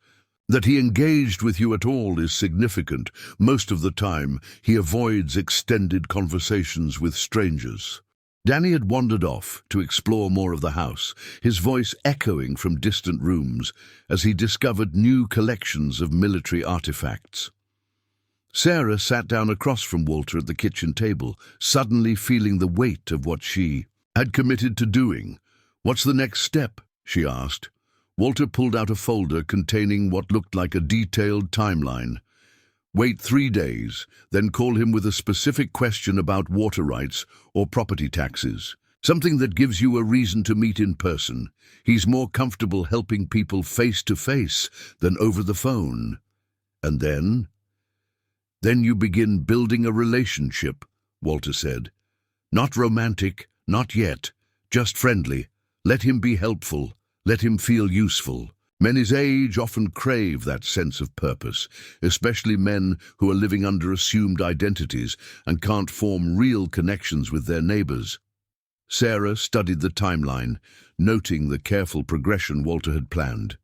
Speaker 1: that he engaged with you at all is significant. Most of the time, he avoids extended conversations with strangers." Danny had wandered off to explore more of the house, his voice echoing from distant rooms as he discovered new collections of military artifacts. Sarah sat down across from Walter at the kitchen table, suddenly feeling the weight of what she had committed to doing. "What's the next step?" she asked. Walter pulled out a folder containing what looked like a detailed timeline. "Wait 3 days, then call him with a specific question about water rights or property taxes. Something that gives you a reason to meet in person. He's more comfortable helping people face to face than over the phone. And then you begin building a relationship," Walter said. "Not romantic, not yet, just friendly. Let him be helpful, let him feel useful. Men his age often crave that sense of purpose, especially men who are living under assumed identities and can't form real connections with their neighbors." Sarah studied the timeline, noting the careful progression Walter had planned.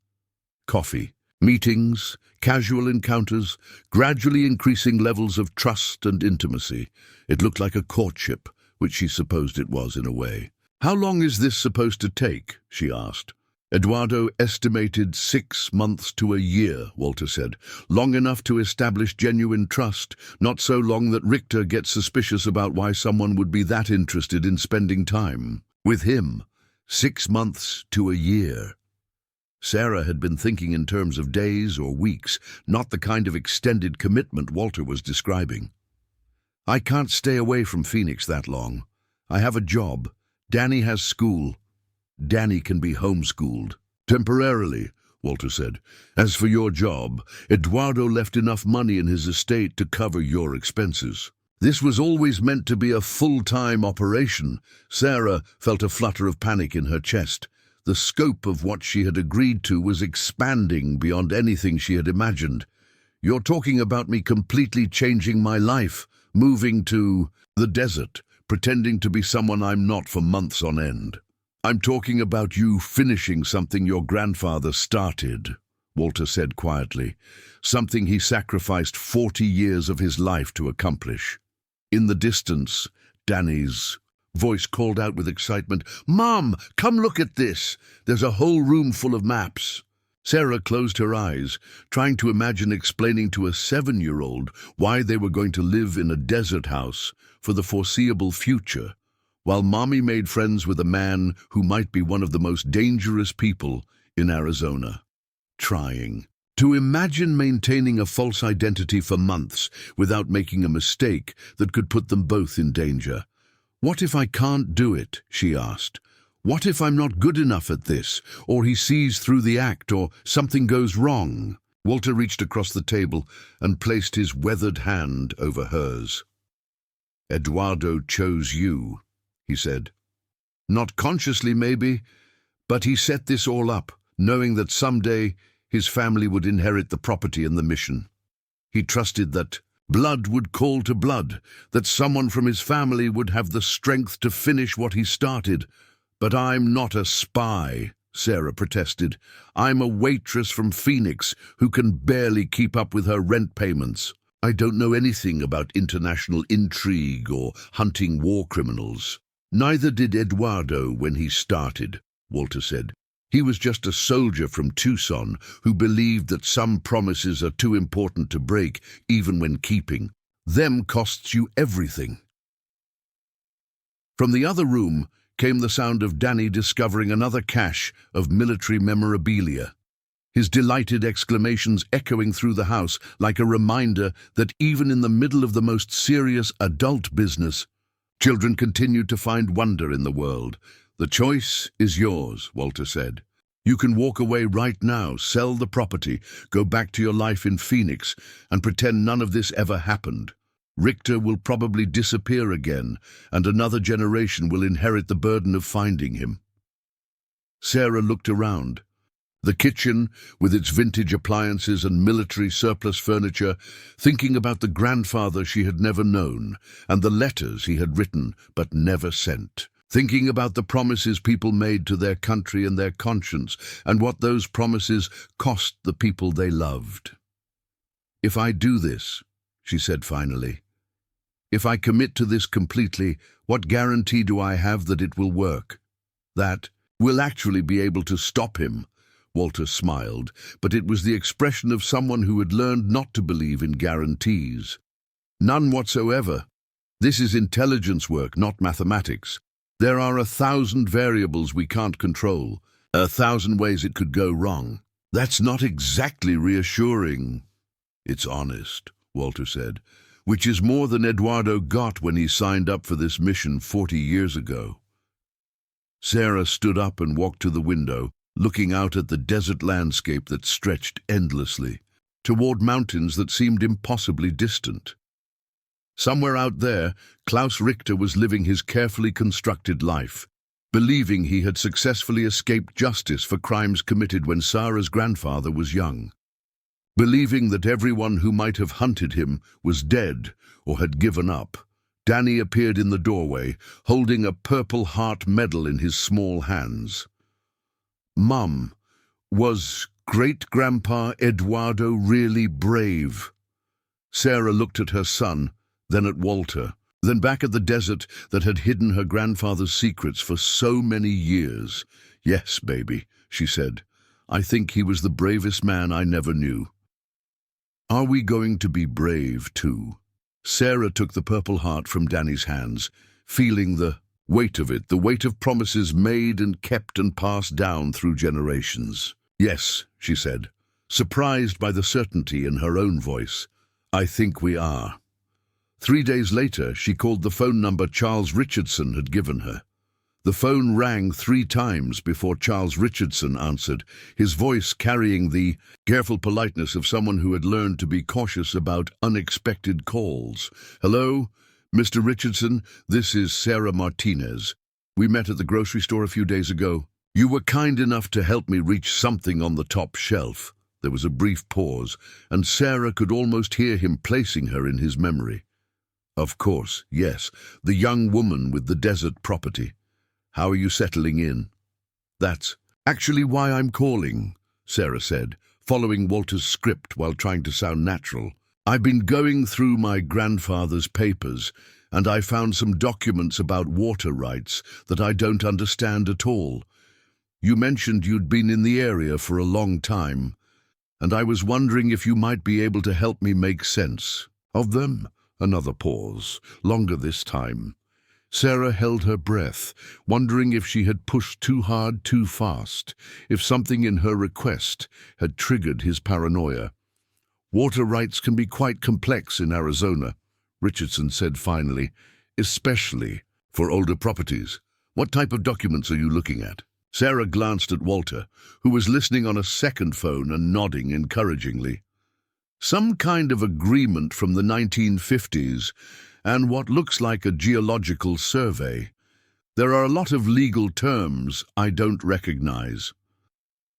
Speaker 1: Coffee, meetings, casual encounters, gradually increasing levels of trust and intimacy. It looked like a courtship, which she supposed it was in a way. "How long is this supposed to take?" she asked. "Eduardo estimated 6 months to a year," Walter said. "Long enough to establish genuine trust, not so long that Richter gets suspicious about why someone would be that interested in spending time with him. 6 months to a year." Sarah had been thinking in terms of days or weeks, not the kind of extended commitment Walter was describing. "I can't stay away from Phoenix that long. I have a job. Danny has school. Danny can be homeschooled." "Temporarily," Walter said. "As for your job, Eduardo left enough money in his estate to cover your expenses. This was always meant to be a full-time operation." Sarah felt a flutter of panic in her chest. The scope of what she had agreed to was expanding beyond anything she had imagined. "You're talking about me completely changing my life, moving to the desert, pretending to be someone I'm not for months on end. I'm talking about you finishing something your grandfather started," Walter said quietly, "something he sacrificed 40 years of his life to accomplish." In the distance, Danny's voice called out with excitement, "Mom, come look at this! There's a whole room full of maps." Sarah closed her eyes, trying to imagine explaining to a 7-year-old why they were going to live in a desert house for the foreseeable future, while Mommy made friends with a man who might be one of the most dangerous people in Arizona. Trying to imagine maintaining a false identity for months without making a mistake that could put them both in danger. "What if I can't do it?" she asked. "What if I'm not good enough at this, or he sees through the act, or something goes wrong?" Walter reached across the table and placed his weathered hand over hers. "Eduardo chose you," he said. "Not consciously, maybe, but he set this all up, knowing that someday his family would inherit the property and the mission. He trusted that blood would call to blood, that someone from his family would have the strength to finish what he started. But I'm not a spy," Sarah protested. "I'm a waitress from Phoenix who can barely keep up with her rent payments. I don't know anything about international intrigue or hunting war criminals." "Neither did Eduardo when he started," Walter said. "He was just a soldier from Tucson who believed that some promises are too important to break, even when keeping them costs you everything." From the other room came the sound of Danny discovering another cache of military memorabilia, his delighted exclamations echoing through the house like a reminder that even in the middle of the most serious adult business, children continued to find wonder in the world. "The choice is yours," Walter said. "You can walk away right now, sell the property, go back to your life in Phoenix, and pretend none of this ever happened. Richter will probably disappear again, and another generation will inherit the burden of finding him." Sarah looked around. The kitchen, with its vintage appliances and military surplus furniture, thinking about the grandfather she had never known, and the letters he had written but never sent. Thinking about the promises people made to their country and their conscience, and what those promises cost the people they loved. "If I do this," she said finally, "if I commit to this completely, what guarantee do I have that it will work? That we'll actually be able to stop him?" Walter smiled, but it was the expression of someone who had learned not to believe in guarantees. "None whatsoever. This is intelligence work, not mathematics. There are 1,000 variables we can't control, 1,000 ways it could go wrong." "That's not exactly reassuring." "It's honest," Walter said, "which is more than Eduardo got when he signed up for this mission 40 years ago." Sarah stood up and walked to the window, looking out at the desert landscape that stretched endlessly, toward mountains that seemed impossibly distant. Somewhere out there, Klaus Richter was living his carefully constructed life, believing he had successfully escaped justice for crimes committed when Sarah's grandfather was young, believing that everyone who might have hunted him was dead or had given up. Danny appeared in the doorway, holding a Purple Heart medal in his small hands. "Mum, was great-grandpa Eduardo really brave?" Sarah looked at her son, then at Walter. Then back at the desert that had hidden her grandfather's secrets for so many years. "Yes, baby," she said. "I think he was the bravest man I never knew." Are we going to be brave too? Sarah took the purple heart from Danny's hands, feeling the weight of it, the weight of promises made and kept and passed down through generations. "Yes," she said, surprised by the certainty in her own voice. "I think we are." 3 days later, she called the phone number Charles Richardson had given her. The phone rang 3 times before Charles Richardson answered, his voice carrying the careful politeness of someone who had learned to be cautious about unexpected calls. "Hello, Mr. Richardson, this is Sarah Martinez. We met at the grocery store a few days ago. You were kind enough to help me reach something on the top shelf." There was a brief pause, and Sarah could almost hear him placing her in his memory. "Of course, yes, the young woman with the desert property. How are you settling in?" "That's actually why I'm calling," Sarah said, following Walter's script while trying to sound natural. "I've been going through my grandfather's papers, and I found some documents about water rights that I don't understand at all. You mentioned you'd been in the area for a long time, and I was wondering if you might be able to help me make sense of them." Another pause, longer this time. Sarah held her breath, wondering if she had pushed too hard too fast, if something in her request had triggered his paranoia. "Water rights can be quite complex in Arizona," Richardson said finally, "especially for older properties. What type of documents are you looking at?" Sarah glanced at Walter, who was listening on a second phone and nodding encouragingly. "Some kind of agreement from the 1950s, and what looks like a geological survey. There are a lot of legal terms I don't recognize."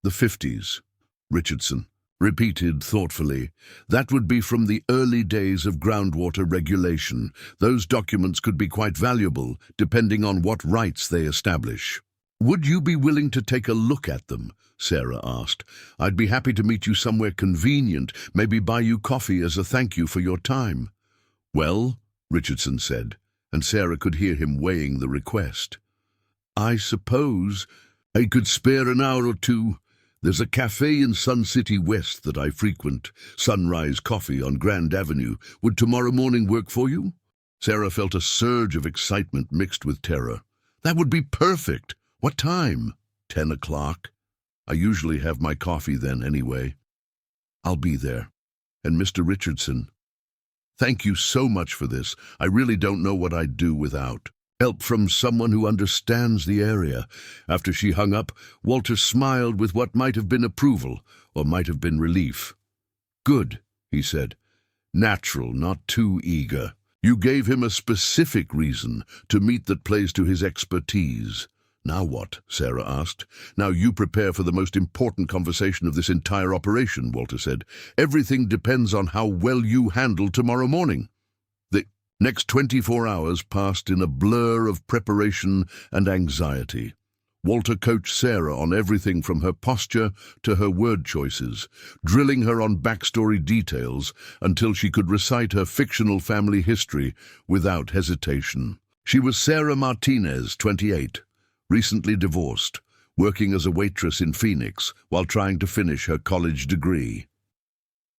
Speaker 1: "The 50s, Richardson repeated thoughtfully. "That would be from the early days of groundwater regulation. Those documents could be quite valuable, depending on what rights they establish." "Would you be willing to take a look at them?" Sarah asked. "I'd be happy to meet you somewhere convenient, maybe buy you coffee as a thank you for your time." "Well," Richardson said, and Sarah could hear him weighing the request. "I suppose I could spare an hour or two. There's a cafe in Sun City West that I frequent, Sunrise Coffee on Grand Avenue. Would tomorrow morning work for you?" Sarah felt a surge of excitement mixed with terror. "That would be perfect. What time?" 10 o'clock. I usually have my coffee then anyway." "I'll be there. And Mr. Richardson, thank you so much for this. I really don't know what I'd do without help from someone who understands the area." After she hung up, Walter smiled with what might have been approval or might have been relief. "Good," he said. "Natural, not too eager. You gave him a specific reason to meet that plays to his expertise." "Now what?" Sarah asked. "Now you prepare for the most important conversation of this entire operation," Walter said. "Everything depends on how well you handle tomorrow morning." The next 24 hours passed in a blur of preparation and anxiety. Walter coached Sarah on everything from her posture to her word choices, drilling her on backstory details until she could recite her fictional family history without hesitation. She was Sarah Martinez, 28. Recently divorced, working as a waitress in Phoenix while trying to finish her college degree.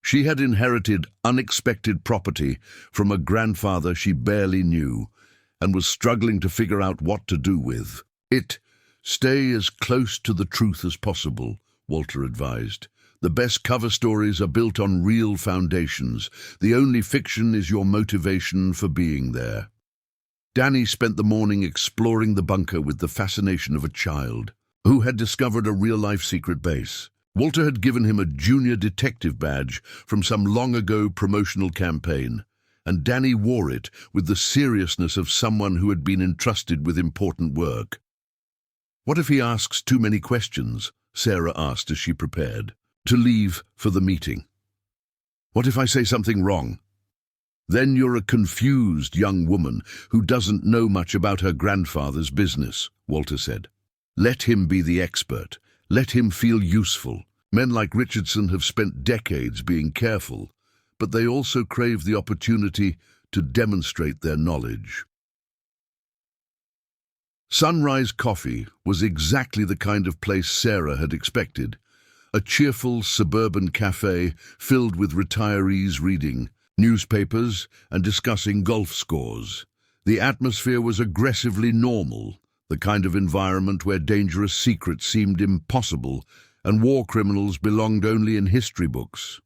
Speaker 1: She had inherited unexpected property from a grandfather she barely knew and was struggling to figure out what to do with it. "Stay as close to the truth as possible," Walter advised. "The best cover stories are built on real foundations. The only fiction is your motivation for being there." Danny spent the morning exploring the bunker with the fascination of a child who had discovered a real-life secret base. Walter had given him a junior detective badge from some long-ago promotional campaign, and Danny wore it with the seriousness of someone who had been entrusted with important work. "What if he asks too many questions?" Sarah asked as she prepared to leave for the meeting. "What if I say something wrong?" "Then you're a confused young woman who doesn't know much about her grandfather's business," Walter said. "Let him be the expert. Let him feel useful. Men like Richardson have spent decades being careful, but they also crave the opportunity to demonstrate their knowledge. Sunrise Coffee was exactly the kind of place Sarah had expected. A cheerful suburban cafe filled with retirees reading newspapers and discussing golf scores. The atmosphere was aggressively normal, the kind of environment where dangerous secrets seemed impossible and war criminals belonged only in history books.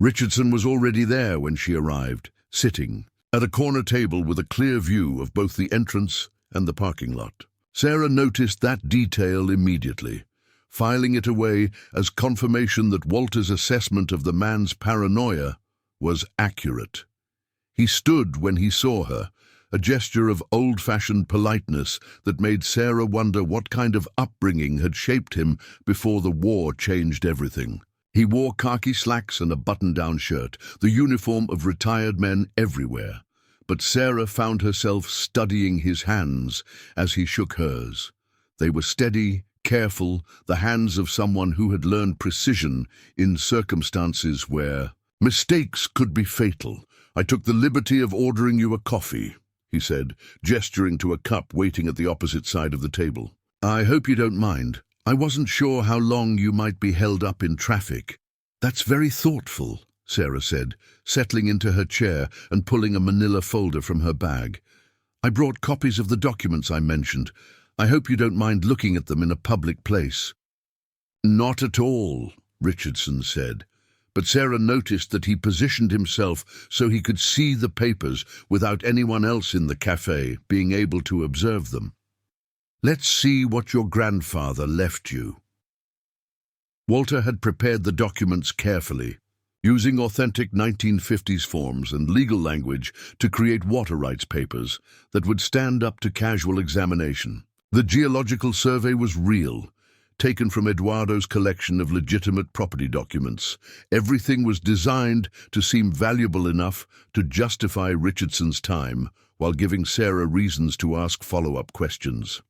Speaker 1: Richardson was already there when she arrived, sitting at a corner table with a clear view of both the entrance and the parking lot. Sarah noticed that detail immediately, filing it away as confirmation that Walter's assessment of the man's paranoia was accurate. He stood when he saw her, a gesture of old-fashioned politeness that made Sarah wonder what kind of upbringing had shaped him before the war changed everything. He wore khaki slacks and a button-down shirt, the uniform of retired men everywhere. But Sarah found herself studying his hands as he shook hers. They were steady, careful, the hands of someone who had learned precision in circumstances where mistakes could be fatal. "I took the liberty of ordering you a coffee," he said, gesturing to a cup waiting at the opposite side of the table. "I hope you don't mind. I wasn't sure how long you might be held up in traffic." "That's very thoughtful," Sarah said, settling into her chair and pulling a manila folder from her bag. "I brought copies of the documents I mentioned. I hope you don't mind looking at them in a public place." "Not at all," Richardson said. But Sarah noticed that he positioned himself so he could see the papers without anyone else in the cafe being able to observe them. "Let's see what your grandfather left you." Walter had prepared the documents carefully, using authentic 1950s forms and legal language to create water rights papers that would stand up to casual examination. The geological survey was real, taken from Eduardo's collection of legitimate property documents. Everything was designed to seem valuable enough to justify Richardson's time, while giving Sarah reasons to ask follow-up questions.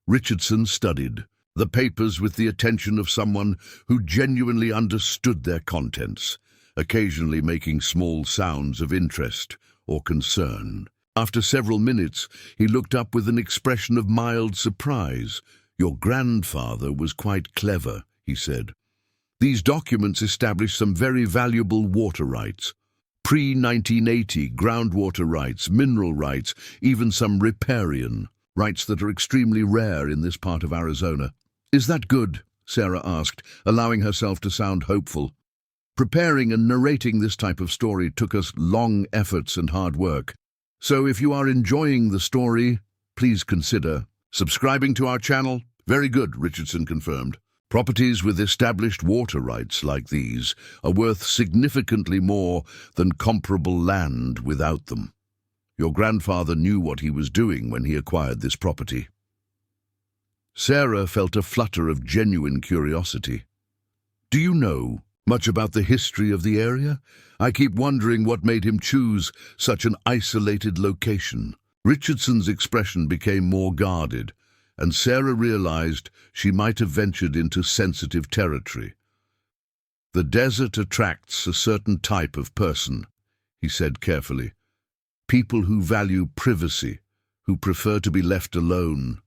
Speaker 1: Richardson studied the papers with the attention of someone who genuinely understood their contents, occasionally making small sounds of interest or concern. After several minutes, he looked up with an expression of mild surprise. "Your grandfather was quite clever," he said. "These documents establish some very valuable water rights. Pre-1980 groundwater rights, mineral rights, even some riparian rights that are extremely rare in this part of Arizona." "Is that good?" Sarah asked, allowing herself to sound hopeful. "Preparing and narrating this type of story took us long efforts and hard work. So if you are enjoying the story, please consider subscribing to our channel." "Very good," Richardson confirmed. "Properties with established water rights like these are worth significantly more than comparable land without them. Your grandfather knew what he was doing when he acquired this property." Sarah felt a flutter of genuine curiosity. "Do you know much about the history of the area? I keep wondering what made him choose such an isolated location." Richardson's expression became more guarded, and Sarah realized she might have ventured into sensitive territory. "The desert attracts a certain type of person," he said carefully. "People who value privacy, who prefer to be left alone."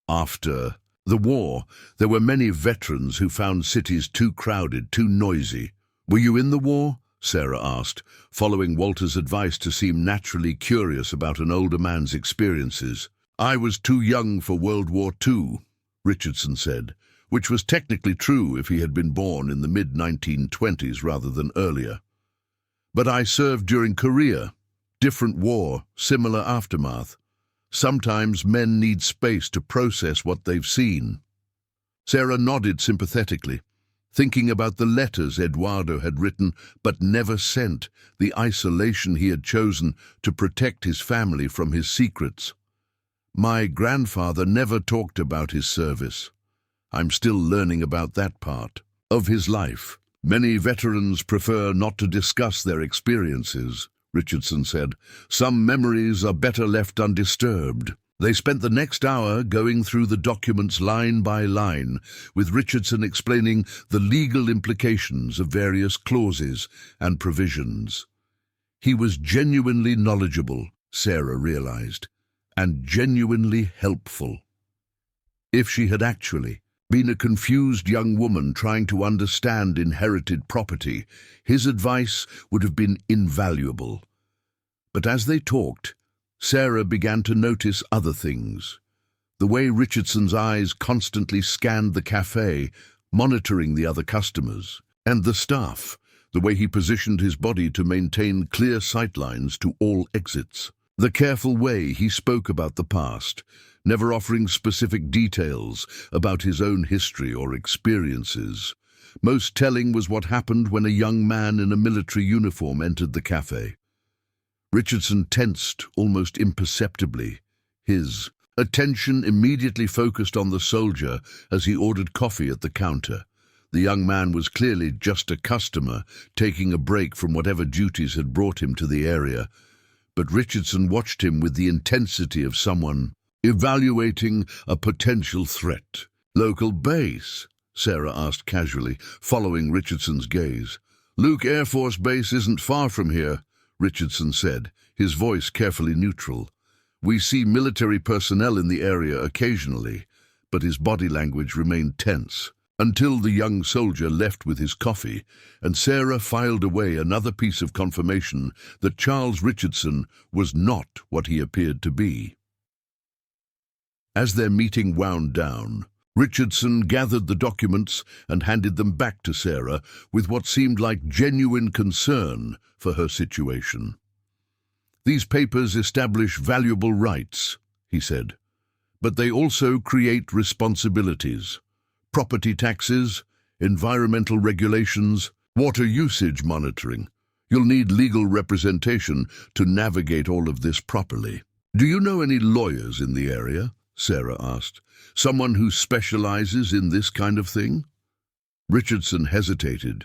Speaker 1: After the war, there were many veterans who found cities too crowded, too noisy. "Were you in the war?" Sarah asked, following Walter's advice to seem naturally curious about an older man's experiences. "I was too young for World War II, Richardson said, which was technically true if he had been born in the mid-1920s rather than earlier. "But I served during Korea. Different war, similar aftermath. Sometimes men need space to process what they've seen." Sarah nodded sympathetically, thinking about the letters Eduardo had written but never sent, the isolation he had chosen to protect his family from his secrets. "My grandfather never talked about his service. I'm still learning about that part of his life. Many veterans prefer not to discuss their experiences," Richardson said. "Some memories are better left undisturbed." They spent the next hour going through the documents line by line, with Richardson explaining the legal implications of various clauses and provisions. He was genuinely knowledgeable, Sarah realized, and genuinely helpful. If she had actually been a confused young woman trying to understand inherited property, his advice would have been invaluable. But as they talked, Sarah began to notice other things. The way Richardson's eyes constantly scanned the cafe, monitoring the other customers, and the staff, the way he positioned his body to maintain clear sightlines to all exits. The careful way he spoke about the past, never offering specific details about his own history or experiences. Most telling was what happened when a young man in a military uniform entered the cafe. Richardson tensed almost imperceptibly. His attention immediately focused on the soldier as he ordered coffee at the counter. The young man was clearly just a customer, taking a break from whatever duties had brought him to the area. But Richardson watched him with the intensity of someone evaluating a potential threat. "Local base?" Sarah asked casually, following Richardson's gaze. "Luke Air Force Base isn't far from here," Richardson said, his voice carefully neutral. "We see military personnel in the area occasionally," but his body language remained tense. Until the young soldier left with his coffee, and Sarah filed away another piece of confirmation that Charles Richardson was not what he appeared to be. As their meeting wound down, Richardson gathered the documents and handed them back to Sarah with what seemed like genuine concern for her situation. "These papers establish valuable rights," he said, "but they also create responsibilities. Property taxes, environmental regulations, water usage monitoring. You'll need legal representation to navigate all of this properly." "Do you know any lawyers in the area?" Sarah asked. "Someone who specializes in this kind of thing?" Richardson hesitated,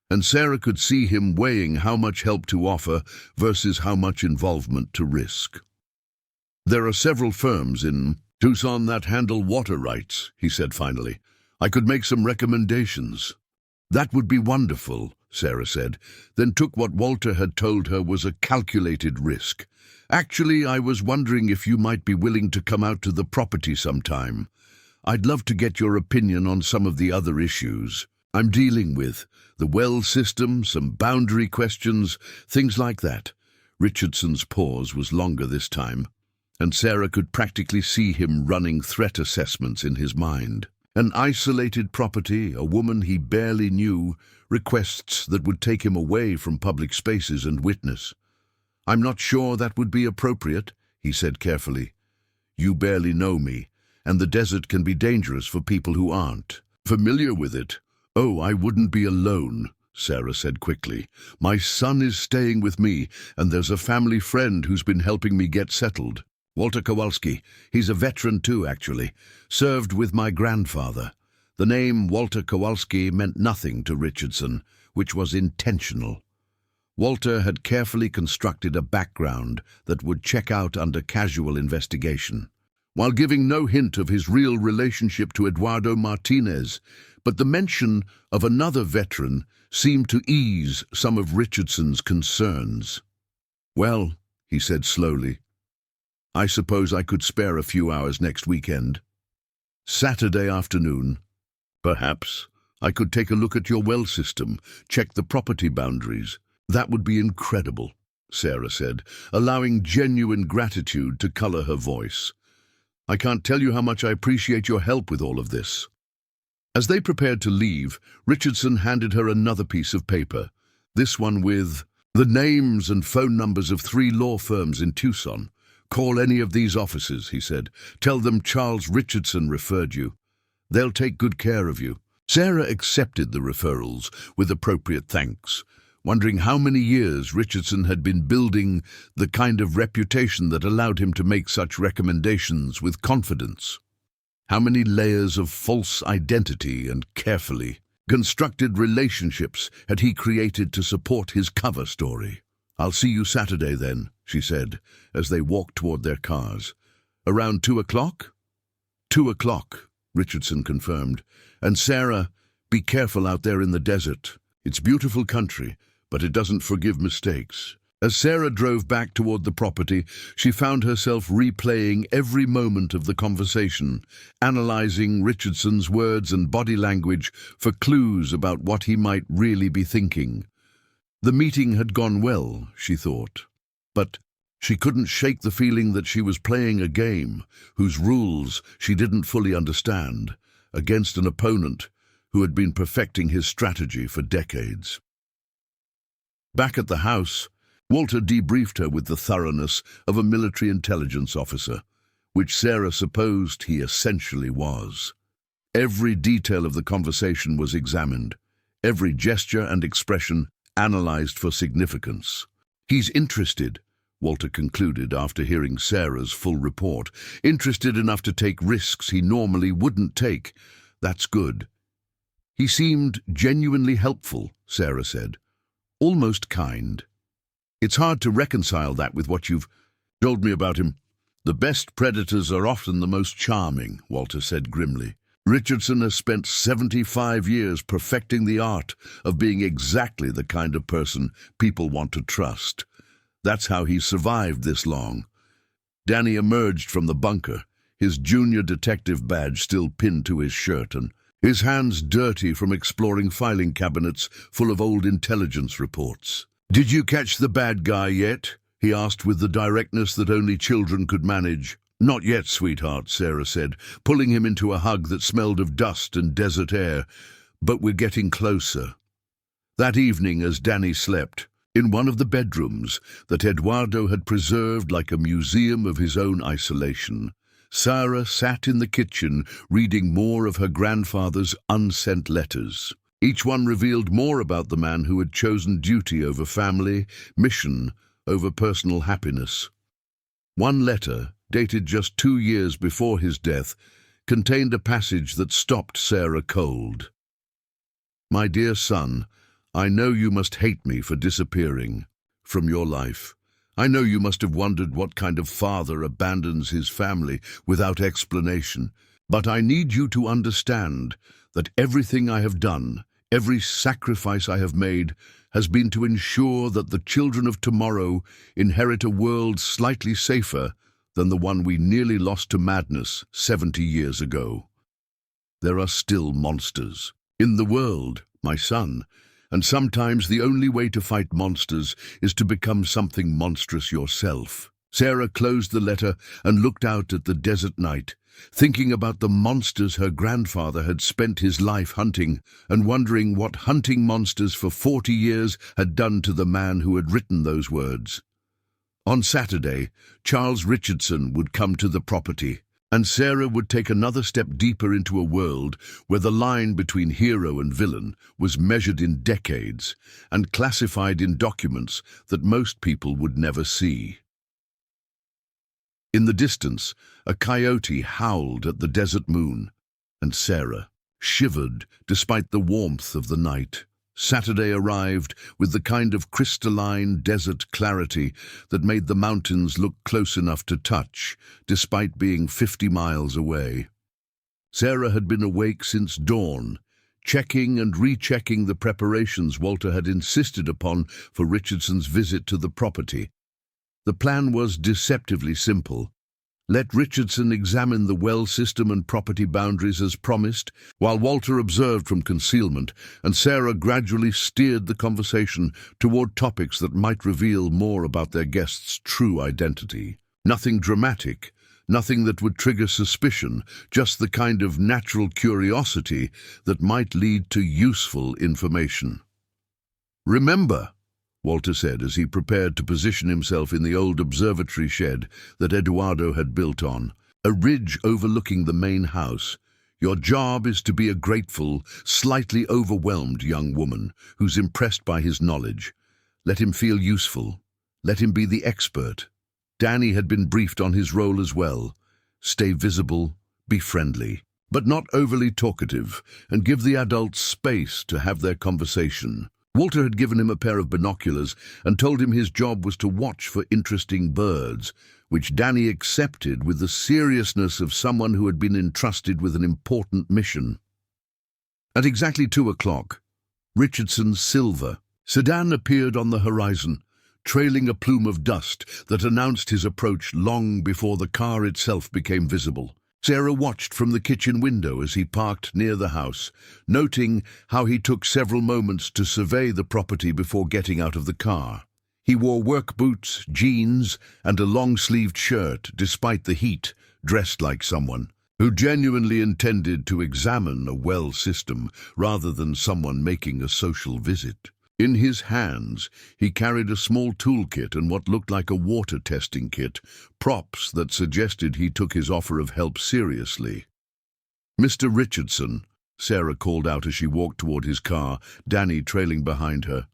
Speaker 1: and Sarah could see him weighing how much help to offer versus how much involvement to risk. "There are several firms in Tucson that handle water rights," he said finally. "I could make some recommendations." "That would be wonderful," Sarah said, then took what Walter had told her was a calculated risk. "Actually, I was wondering if you might be willing to come out to the property sometime. I'd love to get your opinion on some of the other issues I'm dealing with, the well system, some boundary questions, things like that." Richardson's pause was longer this time, and Sarah could practically see him running threat assessments in his mind. An isolated property, a woman he barely knew, requests that would take him away from public spaces and witness. "I'm not sure that would be appropriate," he said carefully. "You barely know me, and the desert can be dangerous for people who aren't familiar with it." "Oh, I wouldn't be alone," Sarah said quickly. "My son is staying with me, and there's a family friend who's been helping me get settled. Walter Kowalski. He's a veteran too, actually. Served with my grandfather." The name Walter Kowalski meant nothing to Richardson, which was intentional. Walter had carefully constructed a background that would check out under casual investigation, while giving no hint of his real relationship to Eduardo Martinez, but the mention of another veteran seemed to ease some of Richardson's concerns. "Well," he said slowly, "I suppose I could spare a few hours next weekend. Saturday afternoon, perhaps. I could take a look at your well system, check the property boundaries." "That would be incredible," Sarah said, allowing genuine gratitude to color her voice. "I can't tell you how much I appreciate your help with all of this." As they prepared to leave, Richardson handed her another piece of paper, this one with the names and phone numbers of 3 law firms in Tucson. "Call any of these offices," he said. "Tell them Charles Richardson referred you. They'll take good care of you." Sarah accepted the referrals with appropriate thanks, wondering how many years Richardson had been building the kind of reputation that allowed him to make such recommendations with confidence. How many layers of false identity and carefully constructed relationships had he created to support his cover story? "I'll see you Saturday then," she said, as they walked toward their cars. "Around 2 o'clock?" 2 o'clock, Richardson confirmed. "And Sarah, be careful out there in the desert. It's beautiful country, but it doesn't forgive mistakes." As Sarah drove back toward the property, she found herself replaying every moment of the conversation, analyzing Richardson's words and body language for clues about what he might really be thinking. The meeting had gone well, she thought, but she couldn't shake the feeling that she was playing a game whose rules she didn't fully understand, against an opponent who had been perfecting his strategy for decades. Back at the house, Walter debriefed her with the thoroughness of a military intelligence officer, which Sarah supposed he essentially was. Every detail of the conversation was examined, every gesture and expression analyzed for significance. "He's interested," Walter concluded after hearing Sarah's full report. "Interested enough to take risks he normally wouldn't take. That's good." "He seemed genuinely helpful," Sarah said. "Almost kind. It's hard to reconcile that with what you've told me about him." "The best predators are often the most charming," Walter said grimly. "Richardson has spent 75 years perfecting the art of being exactly the kind of person people want to trust. That's how he's survived this long." Danny emerged from the bunker, his junior detective badge still pinned to his shirt and his hands dirty from exploring filing cabinets full of old intelligence reports. "Did you catch the bad guy yet?" he asked with the directness that only children could manage. "Not yet, sweetheart," Sarah said, pulling him into a hug that smelled of dust and desert air. "But we're getting closer." That evening, as Danny slept, in one of the bedrooms that Eduardo had preserved like a museum of his own isolation, Sarah sat in the kitchen reading more of her grandfather's unsent letters. Each one revealed more about the man who had chosen duty over family, mission over personal happiness. One letter, dated just 2 years before his death, contained a passage that stopped Sarah cold. "My dear son, I know you must hate me for disappearing from your life. I know you must have wondered what kind of father abandons his family without explanation. But I need you to understand that everything I have done, every sacrifice I have made, has been to ensure that the children of tomorrow inherit a world slightly safer than the one we nearly lost to madness 70 years ago. There are still monsters in the world, my son, and sometimes the only way to fight monsters is to become something monstrous yourself." Sarah closed the letter and looked out at the desert night, thinking about the monsters her grandfather had spent his life hunting, and wondering what hunting monsters for 40 years had done to the man who had written those words. On Saturday, Charles Richardson would come to the property, and Sarah would take another step deeper into a world where the line between hero and villain was measured in decades and classified in documents that most people would never see. In the distance, a coyote howled at the desert moon, and Sarah shivered despite the warmth of the night. Saturday arrived with the kind of crystalline desert clarity that made the mountains look close enough to touch, despite being 50 miles away. Sarah had been awake since dawn, checking and rechecking the preparations Walter had insisted upon for Richardson's visit to the property. The plan was deceptively simple. Let Richardson examine the well system and property boundaries as promised, while Walter observed from concealment, and Sarah gradually steered the conversation toward topics that might reveal more about their guest's true identity. Nothing dramatic, nothing that would trigger suspicion, just the kind of natural curiosity that might lead to useful information. "Remember," Walter said as he prepared to position himself in the old observatory shed that Eduardo had built on a ridge overlooking the main house, "your job is to be a grateful, slightly overwhelmed young woman who's impressed by his knowledge. Let him feel useful. Let him be the expert." Danny had been briefed on his role as well. Stay visible, be friendly, but not overly talkative, and give the adults space to have their conversation. Walter had given him a pair of binoculars and told him his job was to watch for interesting birds, which Danny accepted with the seriousness of someone who had been entrusted with an important mission. At exactly 2 o'clock, Richardson's silver sedan appeared on the horizon, trailing a plume of dust that announced his approach long before the car itself became visible. Sarah watched from the kitchen window as he parked near the house, noting how he took several moments to survey the property before getting out of the car. He wore work boots, jeans, and a long-sleeved shirt despite the heat, dressed like someone who genuinely intended to examine a well system rather than someone making a social visit. In his hands, he carried a small toolkit and what looked like a water testing kit, props that suggested he took his offer of help seriously. "Mr. Richardson," Sarah called out as she walked toward his car, Danny trailing behind her.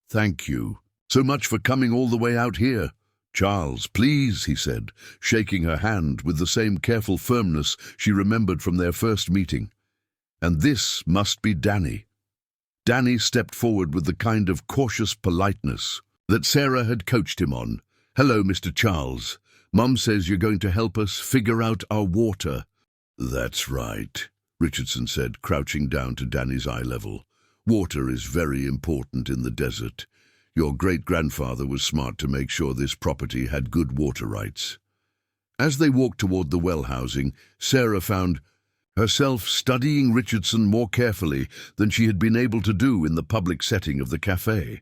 Speaker 1: "Thank you so much for coming all the way out here." "Charles, please," he said, shaking her hand with the same careful firmness she remembered from their first meeting. "And this must be Danny." Danny stepped forward with the kind of cautious politeness that Sarah had coached him on. "Hello, Mr. Charles. Mum says you're going to help us figure out our water." "That's right," Richardson said, crouching down to Danny's eye level. "Water is very important in the desert. Your great-grandfather was smart to make sure this property had good water rights." As they walked toward the well housing, Sarah found herself studying Richardson more carefully than she had been able to do in the public setting of the cafe.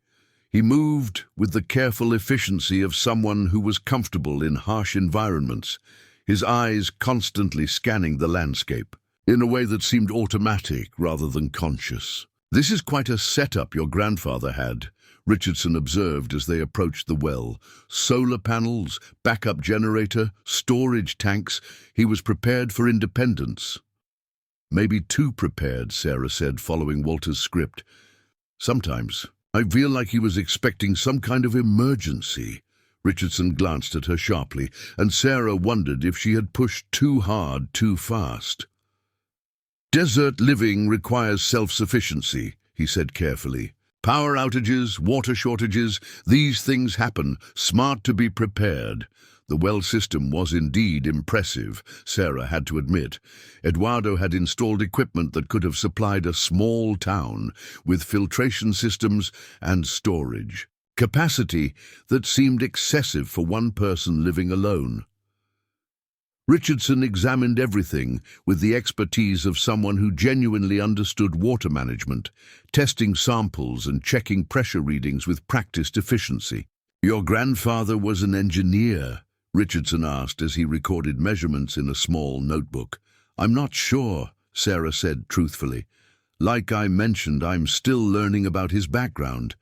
Speaker 1: He moved with the careful efficiency of someone who was comfortable in harsh environments, his eyes constantly scanning the landscape, in a way that seemed automatic rather than conscious. "This is quite a setup your grandfather had," Richardson observed as they approached the well. Solar panels, backup generator, storage tanks. He was prepared for independence. "Maybe too prepared," Sarah said, following Walter's script. "Sometimes I feel like he was expecting some kind of emergency." Richardson glanced at her sharply, and Sarah wondered if she had pushed too hard, too fast. "Desert living requires self-sufficiency," he said carefully. "Power outages, water shortages, these things happen. Smart to be prepared." The well system was indeed impressive, Sarah had to admit. Eduardo had installed equipment that could have supplied a small town with filtration systems and storage. Capacity that seemed excessive for one person living alone. Richardson examined everything with the expertise of someone who genuinely understood water management, testing samples and checking pressure readings with practiced efficiency. "Your grandfather was an engineer?" Richardson asked as he recorded measurements in a small notebook. "I'm not sure," Sarah said truthfully. "Like I mentioned, I'm still learning about his background."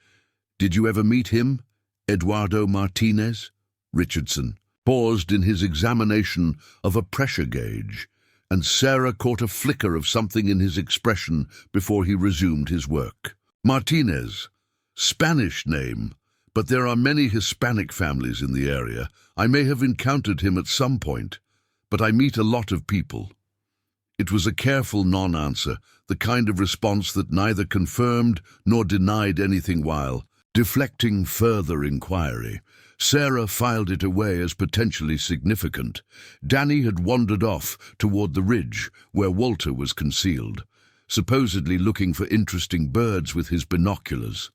Speaker 1: "Did you ever meet him? Eduardo Martinez?" Richardson paused in his examination of a pressure gauge, and Sarah caught a flicker of something in his expression before he resumed his work. "Martinez. Spanish name, but there are many Hispanic families in the area. I may have encountered him at some point, but I meet a lot of people." It was a careful non-answer, the kind of response that neither confirmed nor denied anything while deflecting further inquiry. Sarah filed it away as potentially significant. Danny had wandered off toward the ridge where Walter was concealed, supposedly looking for interesting birds with his binoculars.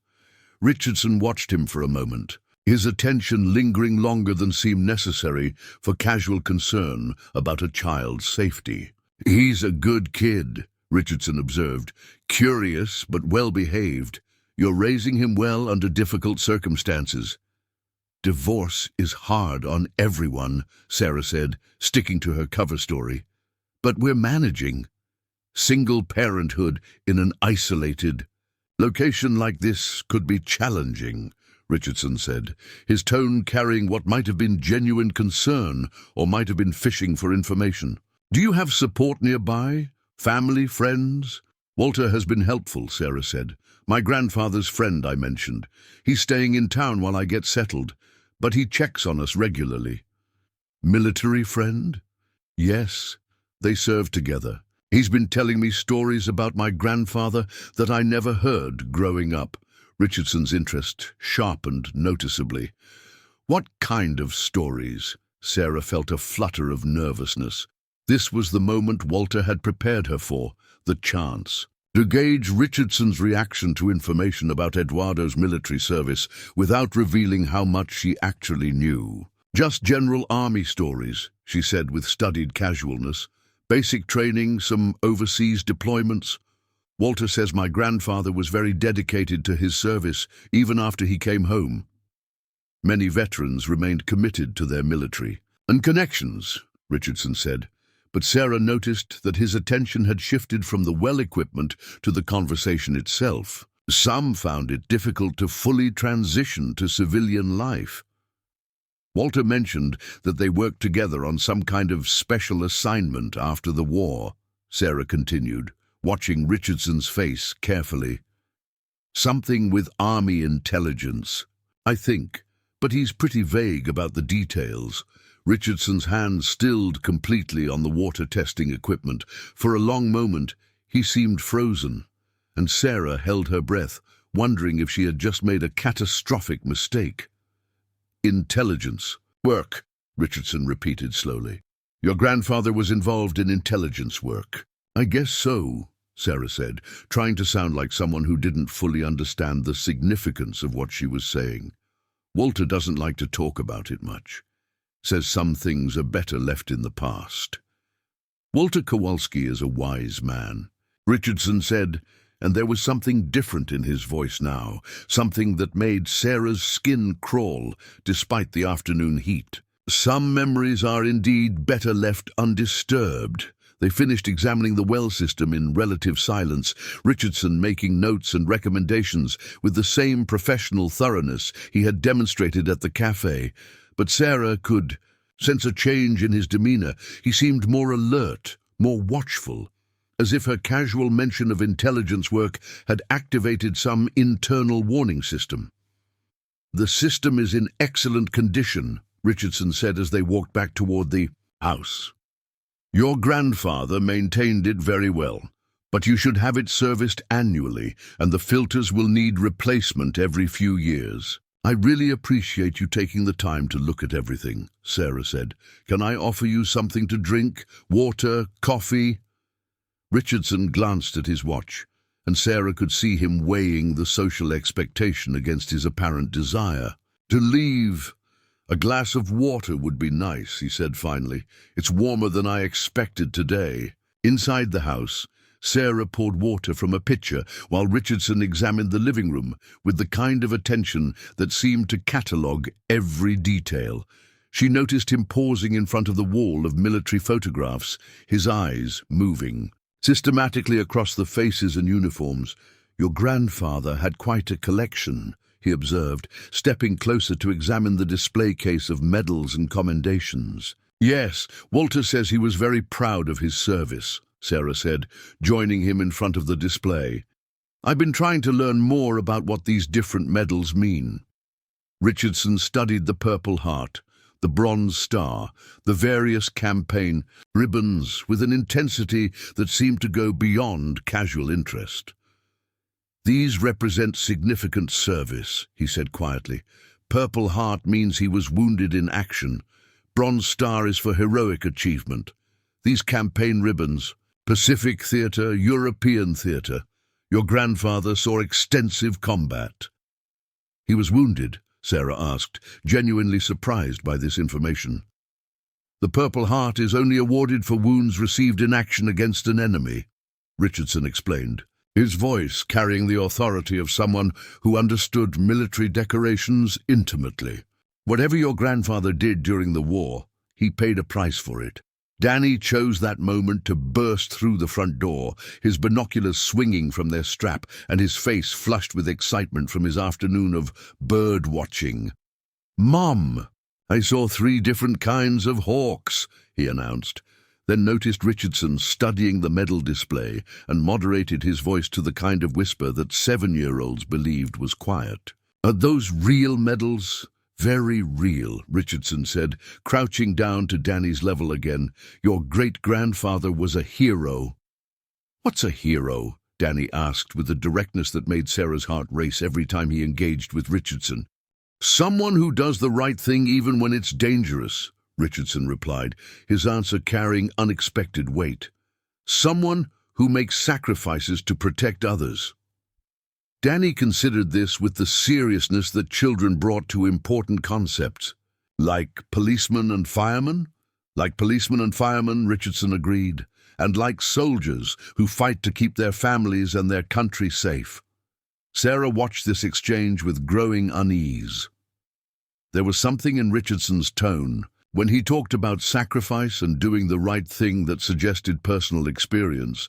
Speaker 1: Richardson watched him for a moment, his attention lingering longer than seemed necessary for casual concern about a child's safety. "He's a good kid," Richardson observed, "curious but well-behaved. You're raising him well under difficult circumstances." "Divorce is hard on everyone," Sarah said, sticking to her cover story. "But we're managing. Single parenthood in an isolated location like this could be challenging," Richardson said, his tone carrying what might have been genuine concern or might have been fishing for information. "Do you have support nearby? Family, friends?" "Walter has been helpful," Sarah said. "My grandfather's friend I mentioned. He's staying in town while I get settled, but he checks on us regularly." "Military friend?" "Yes, they served together. He's been telling me stories about my grandfather that I never heard growing up." Richardson's interest sharpened noticeably. "What kind of stories?" Sarah felt a flutter of nervousness. This was the moment Walter had prepared her for, the chance. to gauge Richardson's reaction to information about Eduardo's military service without revealing how much she actually knew. "Just general army stories," she said with studied casualness. "Basic training, some overseas deployments. Walter says my grandfather was very dedicated to his service, even after he came home. Many veterans remained committed to their military and connections," Richardson said. But Sarah noticed that his attention had shifted from the well equipment to the conversation itself. Some found it difficult to fully transition to civilian life. Walter mentioned that they worked together on some kind of special assignment after the war, Sarah continued, watching Richardson's face carefully. "Something with army intelligence, I think, but he's pretty vague about the details." Richardson's hand stilled completely on the water testing equipment. For a long moment, he seemed frozen, and Sarah held her breath, wondering if she had just made a catastrophic mistake. "Intelligence work," Richardson repeated slowly. "Your grandfather was involved in intelligence work." "I guess so," Sarah said, trying to sound like someone who didn't fully understand the significance of what she was saying. "Walter doesn't like to talk about it much. Says some things are better left in the past." "Walter Kowalski is a wise man," Richardson said, and there was something different in his voice now, something that made Sarah's skin crawl despite the afternoon heat. "Some memories are indeed better left undisturbed." They finished examining the well system in relative silence, Richardson making notes and recommendations with the same professional thoroughness he had demonstrated at the cafe. But Sarah could sense a change in his demeanor. He seemed more alert, more watchful, as if her casual mention of intelligence work had activated some internal warning system. "The system is in excellent condition," Richardson said as they walked back toward the house. "Your grandfather maintained it very well, but you should have it serviced annually, and the filters will need replacement every few years." "I really appreciate you taking the time to look at everything," Sarah said. "Can I offer you something to drink? Water? Coffee?" Richardson glanced at his watch, and Sarah could see him weighing the social expectation against his apparent desire to leave. "A glass of water would be nice," he said finally. "It's warmer than I expected today." Inside the house, Sarah poured water from a pitcher while Richardson examined the living room with the kind of attention that seemed to catalogue every detail. She noticed him pausing in front of the wall of military photographs, his eyes moving systematically across the faces and uniforms. "Your grandfather had quite a collection," he observed, stepping closer to examine the display case of medals and commendations. "Yes, Walter says he was very proud of his service," Sarah said, joining him in front of the display. "I've been trying to learn more about what these different medals mean." Richardson studied the Purple Heart, the Bronze Star, the various campaign ribbons with an intensity that seemed to go beyond casual interest. "These represent significant service," he said quietly. "Purple Heart means he was wounded in action. Bronze Star is for heroic achievement. These campaign ribbons, Pacific Theatre, European Theatre. Your grandfather saw extensive combat." "He was wounded?" Sarah asked, genuinely surprised by this information. "The Purple Heart is only awarded for wounds received in action against an enemy," Richardson explained, his voice carrying the authority of someone who understood military decorations intimately. "Whatever your grandfather did during the war, he paid a price for it. Danny chose that moment to burst through the front door, his binoculars swinging from their strap and his face flushed with excitement from his afternoon of bird watching. "Mom, I saw 3 different kinds of hawks," he announced, then noticed Richardson studying the medal display and moderated his voice to the kind of whisper that 7-year-olds believed was quiet. "Are those real medals?" "Very real," Richardson said, crouching down to Danny's level again. "Your great-grandfather was a hero." "What's a hero?" Danny asked with a directness that made Sarah's heart race every time he engaged with Richardson. "Someone who does the right thing even when it's dangerous," Richardson replied, his answer carrying unexpected weight. "Someone who makes sacrifices to protect others. Danny considered this with the seriousness that children brought to important concepts. Like policemen and firemen? Like policemen and firemen, Richardson agreed, and like soldiers who fight to keep their families and their country safe. Sarah watched this exchange with growing unease. There was something in Richardson's tone, when he talked about sacrifice and doing the right thing, that suggested personal experience,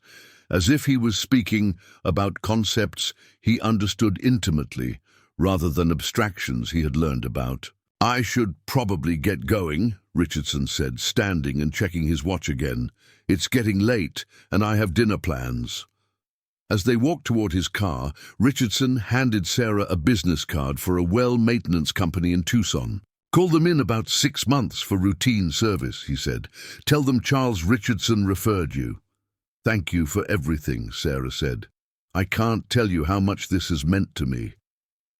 Speaker 1: as if he was speaking about concepts he understood intimately, rather than abstractions he had learned about. "I should probably get going," Richardson said, standing and checking his watch again. "It's getting late, and I have dinner plans." As they walked toward his car, Richardson handed Sarah a business card for a well-maintenance company in Tucson. "Call them in about 6 months for routine service," he said. "Tell them Charles Richardson referred you." "Thank you for everything," Sarah said. "I can't tell you how much this has meant to me.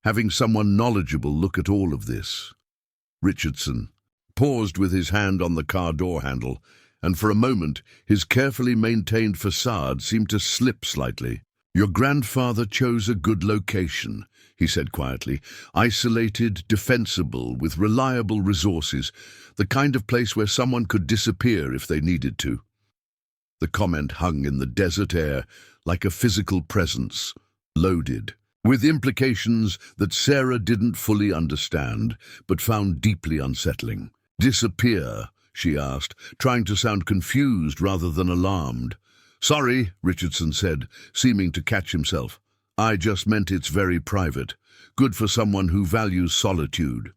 Speaker 1: Having someone knowledgeable look at all of this." Richardson paused with his hand on the car door handle, and for a moment his carefully maintained facade seemed to slip slightly. "Your grandfather chose a good location," he said quietly. "Isolated, defensible, with reliable resources, the kind of place where someone could disappear if they needed to." The comment hung in the desert air like a physical presence, loaded, with implications that Sarah didn't fully understand, but found deeply unsettling. "Disappear?" she asked, trying to sound confused rather than alarmed. "Sorry," Richardson said, seeming to catch himself. "I just meant it's very private. Good for someone who values solitude."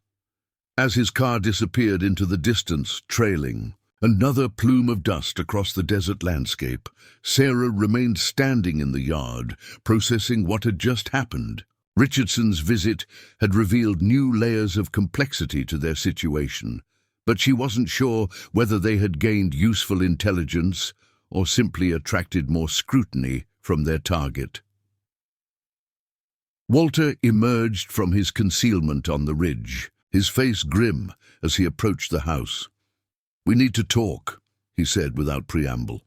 Speaker 1: As his car disappeared into the distance, trailing another plume of dust across the desert landscape, Sarah remained standing in the yard, processing what had just happened. Richardson's visit had revealed new layers of complexity to their situation, but she wasn't sure whether they had gained useful intelligence or simply attracted more scrutiny from their target. Walter emerged from his concealment on the ridge, his face grim as he approached the house. "We need to talk," he said without preamble.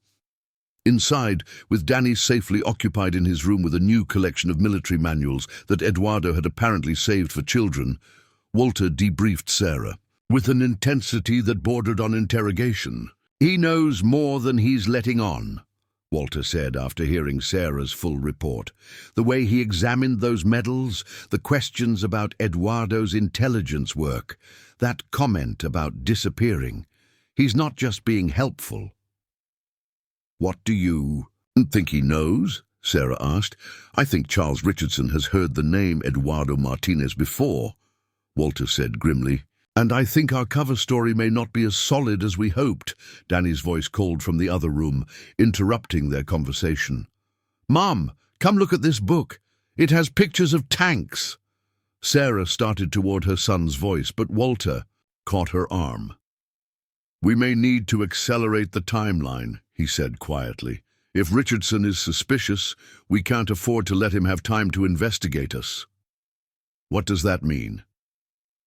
Speaker 1: Inside, with Danny safely occupied in his room with a new collection of military manuals that Eduardo had apparently saved for children, Walter debriefed Sarah with an intensity that bordered on interrogation. "He knows more than he's letting on," Walter said after hearing Sarah's full report. "The way he examined those medals, the questions about Eduardo's intelligence work, that comment about disappearing. He's not just being helpful." "What do you think he knows?" Sarah asked. "I think Charles Richardson has heard the name Eduardo Martinez before," Walter said grimly. "And I think our cover story may not be as solid as we hoped," Danny's voice called from the other room, interrupting their conversation. "Mom, come look at this book. It has pictures of tanks." Sarah started toward her son's voice, but Walter caught her arm. "We may need to accelerate the timeline," he said quietly. "If Richardson is suspicious, we can't afford to let him have time to investigate us." "What does that mean?"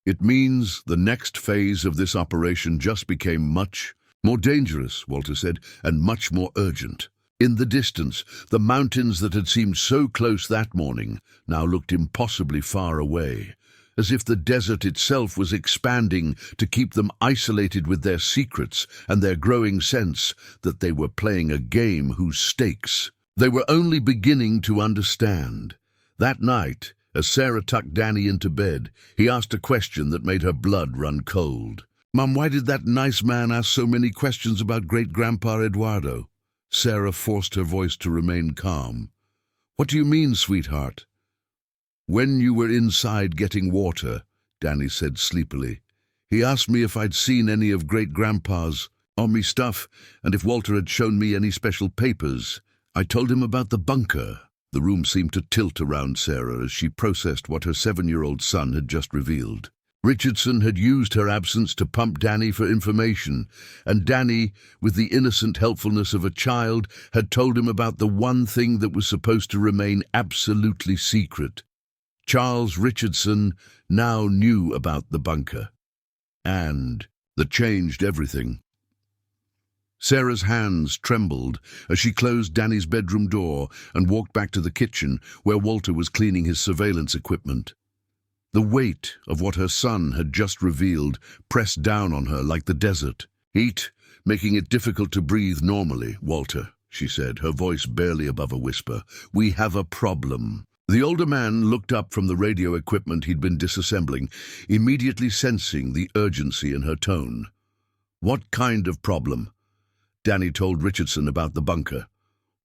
Speaker 1: "It means the next phase of this operation just became much more dangerous," Walter said, "and much more urgent." In the distance, the mountains that had seemed so close that morning now looked impossibly far away, as if the desert itself was expanding to keep them isolated with their secrets and their growing sense that they were playing a game whose stakes they were only beginning to understand. That night, as Sarah tucked Danny into bed, he asked a question that made her blood run cold. "Mom, why did that nice man ask so many questions about great-grandpa Eduardo?" Sarah forced her voice to remain calm. "What do you mean, sweetheart?" "When you were inside getting water," Danny said sleepily, "he asked me if I'd seen any of great-grandpa's army stuff and if Walter had shown me any special papers. I told him about the bunker." The room seemed to tilt around Sarah as she processed what her 7-year-old son had just revealed. Richardson had used her absence to pump Danny for information, and Danny, with the innocent helpfulness of a child, had told him about the one thing that was supposed to remain absolutely secret. Charles Richardson now knew about the bunker, and that changed everything. Sarah's hands trembled as she closed Danny's bedroom door and walked back to the kitchen where Walter was cleaning his surveillance equipment. The weight of what her son had just revealed pressed down on her like the desert. "Heat, making it difficult to breathe normally, Walter," she said, her voice barely above a whisper. "We have a problem." The older man looked up from the radio equipment he'd been disassembling, immediately sensing the urgency in her tone. "What kind of problem?" Danny told Richardson about the bunker.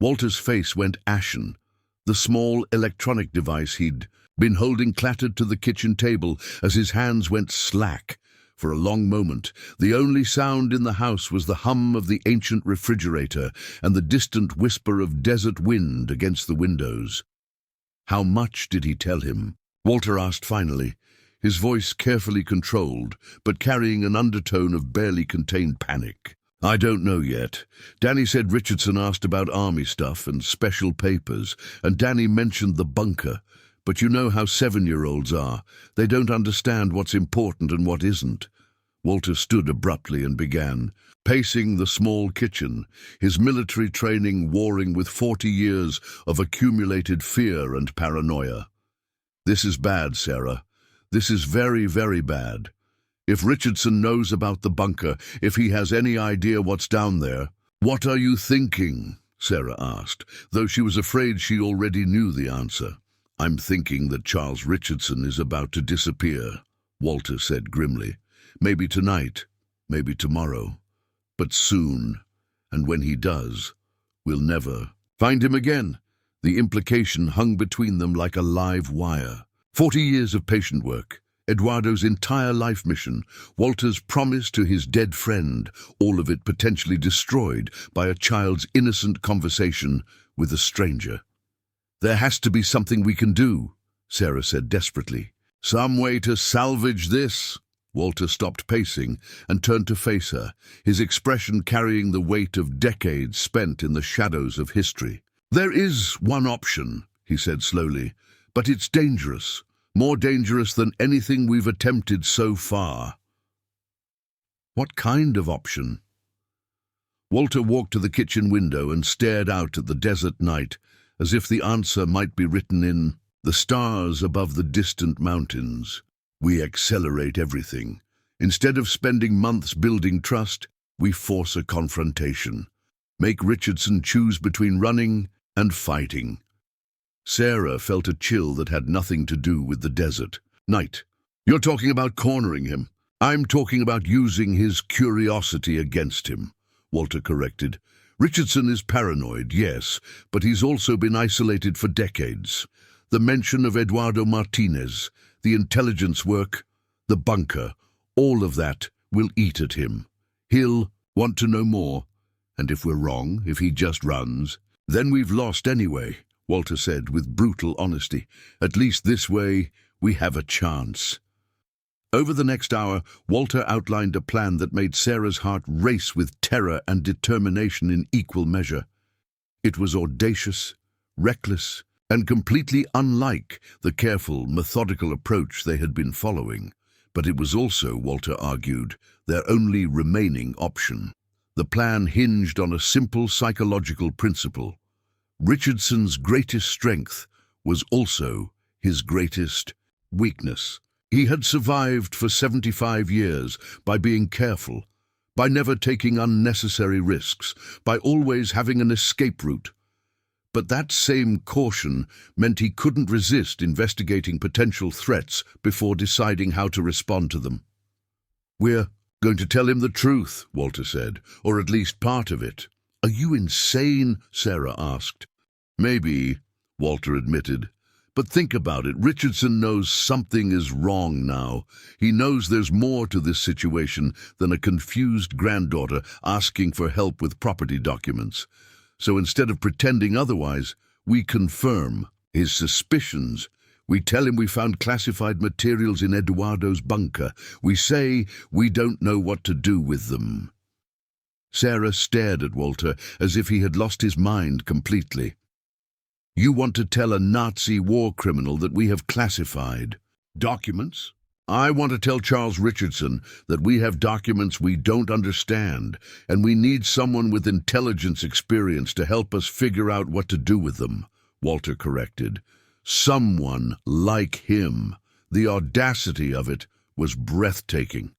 Speaker 1: Walter's face went ashen. The small electronic device he'd been holding clattered to the kitchen table as his hands went slack. For a long moment, the only sound in the house was the hum of the ancient refrigerator and the distant whisper of desert wind against the windows. "How much did he tell him?" Walter asked finally, his voice carefully controlled, but carrying an undertone of barely contained panic. "I don't know yet. Danny said Richardson asked about army stuff and special papers, and Danny mentioned the bunker. But you know how 7-year-olds are. They don't understand what's important and what isn't." Walter stood abruptly and began, pacing the small kitchen, his military training warring with 40 years of accumulated fear and paranoia. "This is bad, Sarah. This is very, very bad. If Richardson knows about the bunker, if he has any idea what's down there—" "What are you thinking?" Sarah asked, though she was afraid she already knew the answer. "I'm thinking that Charles Richardson is about to disappear," Walter said grimly. "Maybe tonight, maybe tomorrow, but soon, and when he does, we'll never find him again." The implication hung between them like a live wire. 40 years of patient work, Eduardo's entire life mission, Walter's promise to his dead friend, all of it potentially destroyed by a child's innocent conversation with a stranger. "There has to be something we can do," Sarah said desperately. "Some way to salvage this?" Walter stopped pacing and turned to face her, his expression carrying the weight of decades spent in the shadows of history. "There is one option," he said slowly, "but it's dangerous, more dangerous than anything we've attempted so far." "What kind of option?" Walter walked to the kitchen window and stared out at the desert night, as if the answer might be written in the stars above the distant mountains. "We accelerate everything. Instead of spending months building trust, we force a confrontation. Make Richardson choose between running and fighting." Sarah felt a chill that had nothing to do with the desert night. "You're talking about cornering him. I'm talking about using his curiosity against him," Walter corrected. "Richardson is paranoid, yes, but he's also been isolated for decades. The mention of Eduardo Martinez, the intelligence work, the bunker, all of that will eat at him. He'll want to know more, and if we're wrong, if he just runs, then we've lost anyway," Walter said with brutal honesty. "At least this way, we have a chance." Over the next hour, Walter outlined a plan that made Sarah's heart race with terror and determination in equal measure. It was audacious, reckless, and completely unlike the careful, methodical approach they had been following. But it was also, Walter argued, their only remaining option. The plan hinged on a simple psychological principle. Richardson's greatest strength was also his greatest weakness. He had survived for 75 years by being careful, by never taking unnecessary risks, by always having an escape route. But that same caution meant he couldn't resist investigating potential threats before deciding how to respond to them. "We're going to tell him the truth," Walter said, "or at least part of it." "Are you insane?" Sarah asked. "Maybe," Walter admitted. "But think about it. Richardson knows something is wrong now. He knows there's more to this situation than a confused granddaughter asking for help with property documents. So instead of pretending otherwise, we confirm his suspicions. We tell him we found classified materials in Eduardo's bunker. We say we don't know what to do with them." Sarah stared at Walter as if he had lost his mind completely. "You want to tell a Nazi war criminal that we have classified documents? I want to tell Charles Richardson that we have documents we don't understand, and we need someone with intelligence experience to help us figure out what to do with them, Walter corrected. Someone like him. The audacity of it was breathtaking.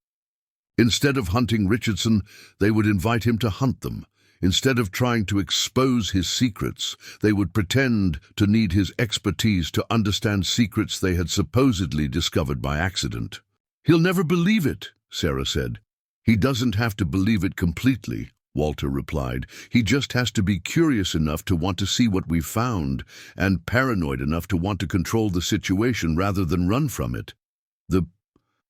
Speaker 1: Instead of hunting Richardson, they would invite him to hunt them. Instead of trying to expose his secrets, they would pretend to need his expertise to understand secrets they had supposedly discovered by accident. "He'll never believe it," Sarah said. "He doesn't have to believe it completely," Walter replied. "He just has to be curious enough to want to see what we've found, and paranoid enough to want to control the situation rather than run from it." The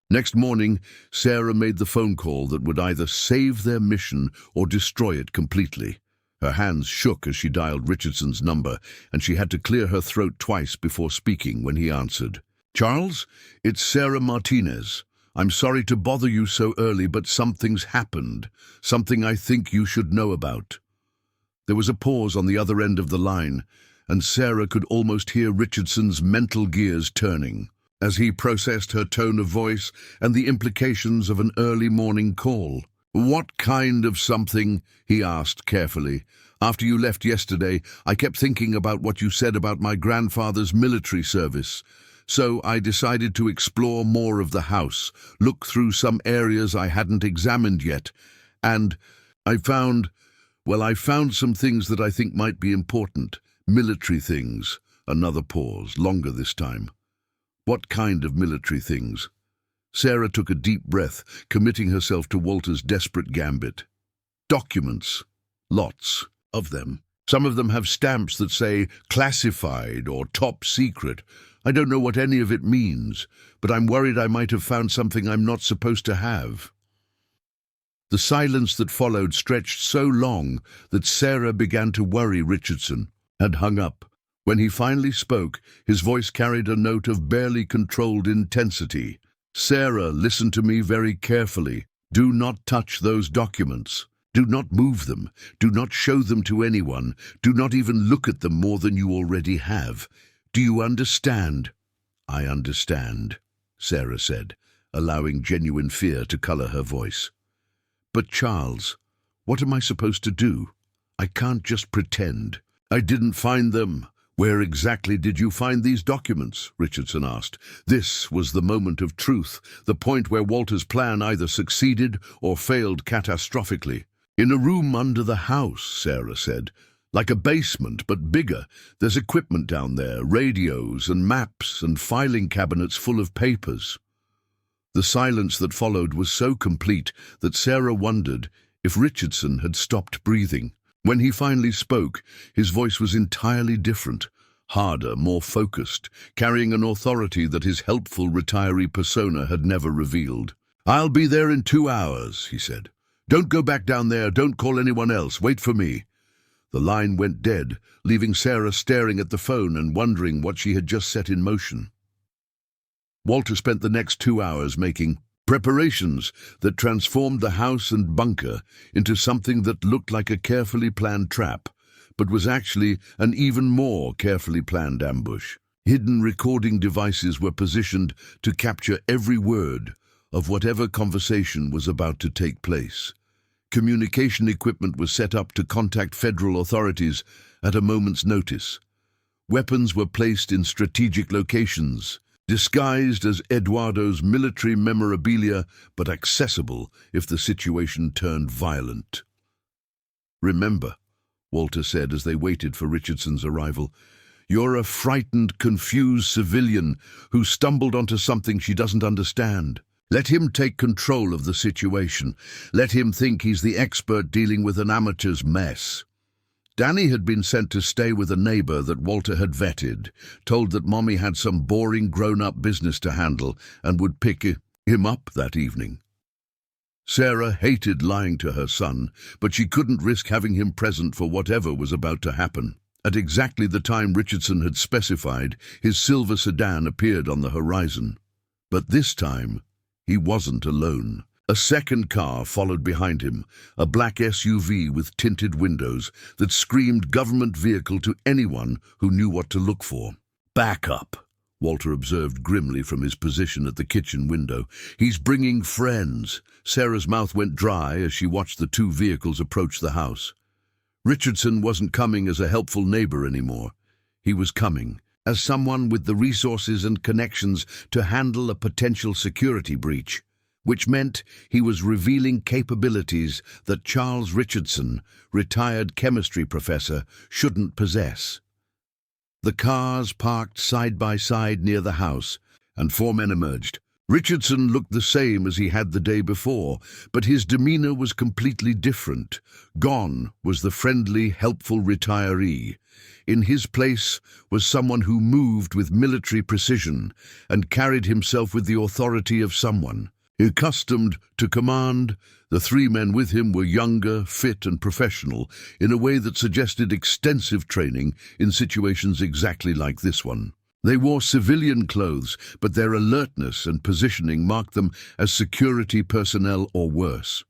Speaker 1: next morning, Sarah made the phone call that would either save their mission or destroy it completely. Her hands shook as she dialed Richardson's number, and she had to clear her throat twice before speaking when he answered. "Charles, it's Sarah Martinez. I'm sorry to bother you so early, but something's happened. Something I think you should know about." There was a pause on the other end of the line, and Sarah could almost hear Richardson's mental gears turning as he processed her tone of voice and the implications of an early morning call. "What kind of something?" he asked carefully. "After you left yesterday, I kept thinking about what you said about my grandfather's military service. So I decided to explore more of the house, look through some areas I hadn't examined yet, and I found some things that I think might be important. Military things." Another pause, longer this time. "What kind of military things?" Sarah took a deep breath, committing herself to Walter's desperate gambit. "Documents. Lots of them. Some of them have stamps that say classified or top secret. I don't know what any of it means, but I'm worried I might have found something I'm not supposed to have." The silence that followed stretched so long that Sarah began to worry Richardson had hung up. When he finally spoke, his voice carried a note of barely controlled intensity. "Sarah, listen to me very carefully. Do not touch those documents. Do not move them. Do not show them to anyone. Do not even look at them more than you already have. Do you understand?" "I understand," Sarah said, allowing genuine fear to color her voice. "But Charles, what am I supposed to do? I can't just pretend." "I didn't find them." "Where exactly did you find these documents?" Richardson asked. This was the moment of truth, the point where Walter's plan either succeeded or failed catastrophically. "In a room under the house," Sarah said. "Like a basement, but bigger. There's equipment down there, radios and maps and filing cabinets full of papers." The silence that followed was so complete that Sarah wondered if Richardson had stopped breathing. When he finally spoke, his voice was entirely different, harder, more focused, carrying an authority that his helpful retiree persona had never revealed. "I'll be there in 2 hours," he said. "Don't go back down there, don't call anyone else, wait for me." The line went dead, leaving Sarah staring at the phone and wondering what she had just set in motion. Walter spent the next 2 hours making preparations that transformed the house and bunker into something that looked like a carefully planned trap, but was actually an even more carefully planned ambush. Hidden recording devices were positioned to capture every word of whatever conversation was about to take place. Communication equipment was set up to contact federal authorities at a moment's notice. Weapons were placed in strategic locations, disguised as Eduardo's military memorabilia, but accessible if the situation turned violent. "Remember," Walter said as they waited for Richardson's arrival, "you're a frightened, confused civilian who stumbled onto something she doesn't understand. Let him take control of the situation. Let him think he's the expert dealing with an amateur's mess." Danny had been sent to stay with a neighbor that Walter had vetted, told that Mommy had some boring grown-up business to handle and would pick him up that evening. Sarah hated lying to her son, but she couldn't risk having him present for whatever was about to happen. At exactly the time Richardson had specified, his silver sedan appeared on the horizon. But this time, he wasn't alone. A second car followed behind him, a black SUV with tinted windows that screamed government vehicle to anyone who knew what to look for. "Back up," Walter observed grimly from his position at the kitchen window. "He's bringing friends." Sarah's mouth went dry as she watched the two vehicles approach the house. Richardson wasn't coming as a helpful neighbor anymore. He was coming as someone with the resources and connections to handle a potential security breach, which meant he was revealing capabilities that Charles Richardson, retired chemistry professor, shouldn't possess. The cars parked side by side near the house, and four men emerged. Richardson looked the same as he had the day before, but his demeanor was completely different. Gone was the friendly, helpful retiree. In his place was someone who moved with military precision and carried himself with the authority of someone. Accustomed to command, the three men with him were younger, fit and professional in a way that suggested extensive training in situations exactly like this one. They wore civilian clothes, but their alertness and positioning marked them as security personnel or worse.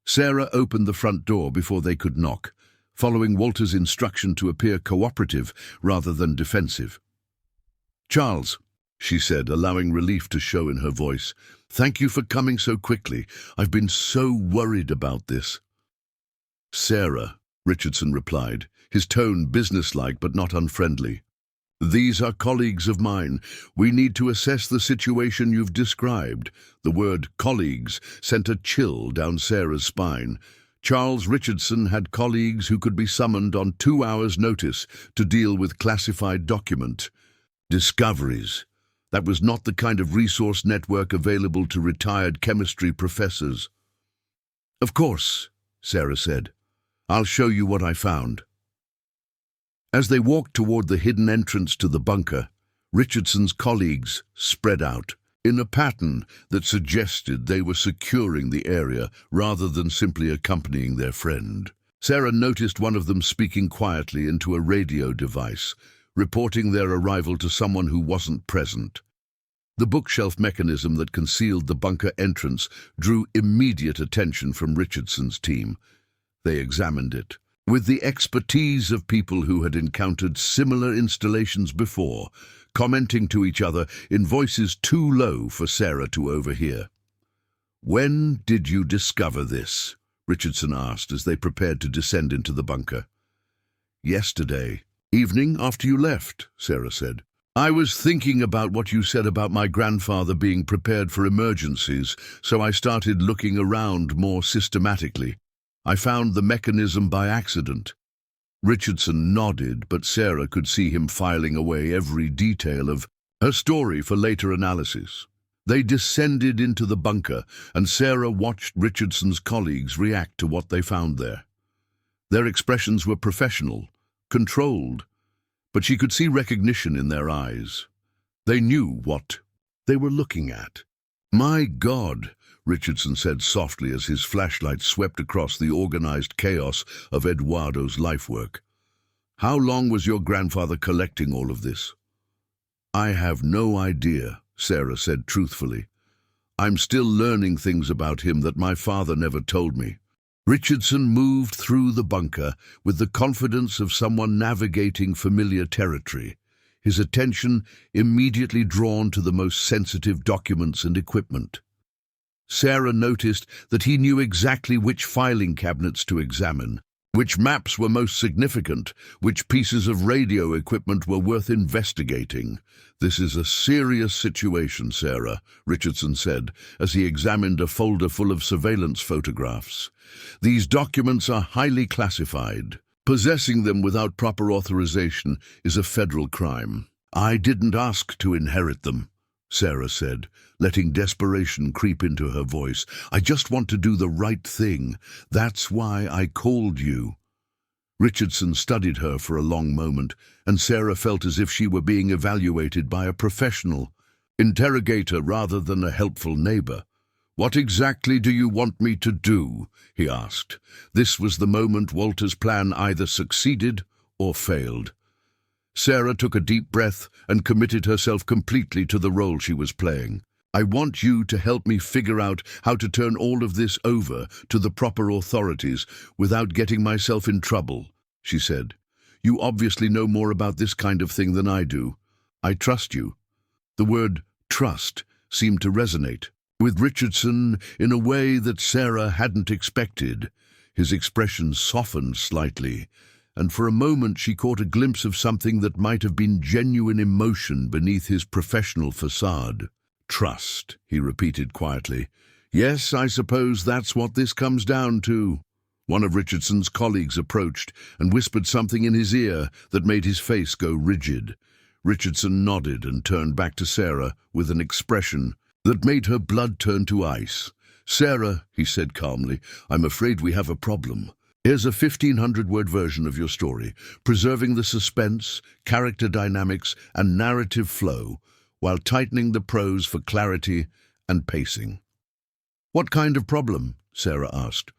Speaker 1: Sarah opened the front door before they could knock, following Walter's instruction to appear cooperative rather than defensive. "Charles," she said, allowing relief to show in her voice, "thank you for coming so quickly. I've been so worried about this." "Sarah," Richardson replied, his tone businesslike but not unfriendly. "These are colleagues of mine. We need to assess the situation you've described." The word colleagues sent a chill down Sarah's spine. Charles Richardson had colleagues who could be summoned on 2 hours' notice to deal with classified document discoveries. That was not the kind of resource network available to retired chemistry professors. "Of course," Sarah said. "I'll show you what I found." As they walked toward the hidden entrance to the bunker, Richardson's colleagues spread out in a pattern that suggested they were securing the area rather than simply accompanying their friend. Sarah noticed one of them speaking quietly into a radio device, reporting their arrival to someone who wasn't present. The bookshelf mechanism that concealed the bunker entrance drew immediate attention from Richardson's team. They examined it, with the expertise of people who had encountered similar installations before, commenting to each other in voices too low for Sarah to overhear. "When did you discover this?" Richardson asked as they prepared to descend into the bunker. "Yesterday evening after you left," Sarah said. "I was thinking about what you said about my grandfather being prepared for emergencies, so I started looking around more systematically. I found the mechanism by accident." Richardson nodded, but Sarah could see him filing away every detail of her story for later analysis. They descended into the bunker, and Sarah watched Richardson's colleagues react to what they found there. Their expressions were professional, controlled, but she could see recognition in their eyes. They knew what they were looking at. "My God," Richardson said softly as his flashlight swept across the organized chaos of Eduardo's lifework. "How long was your grandfather collecting all of this?" "I have no idea," Sarah said truthfully. "I'm still learning things about him that my father never told me." Richardson moved through the bunker with the confidence of someone navigating familiar territory, his attention immediately drawn to the most sensitive documents and equipment. Sarah noticed that he knew exactly which filing cabinets to examine, which maps were most significant, which pieces of radio equipment were worth investigating. "This is a serious situation, Sarah," Richardson said, as he examined a folder full of surveillance photographs. "These documents are highly classified. Possessing them without proper authorization is a federal crime." "I didn't ask to inherit them," Sarah said, letting desperation creep into her voice. "I just want to do the right thing. That's why I called you." Richardson studied her for a long moment, and Sarah felt as if she were being evaluated by a professional interrogator rather than a helpful neighbor. "What exactly do you want me to do?" he asked. This was the moment Walter's plan either succeeded or failed. Sarah took a deep breath and committed herself completely to the role she was playing. "I want you to help me figure out how to turn all of this over to the proper authorities without getting myself in trouble," she said. "You obviously know more about this kind of thing than I do. I trust you." The word trust seemed to resonate with Richardson in a way that Sarah hadn't expected. His expression softened slightly, and for a moment she caught a glimpse of something that might have been genuine emotion beneath his professional facade. Trust, he repeated quietly. Yes, I suppose that's what this comes down to. One of Richardson's colleagues approached and whispered something in his ear that made his face go rigid. Richardson nodded and turned back to Sarah with an expression that made her blood turn to ice. Sarah, he said calmly, I'm afraid we have a problem. Here's a 1,500-word version of your story, preserving the suspense, character dynamics, and narrative flow, while tightening the prose for clarity and pacing. What kind of problem? Sarah asked,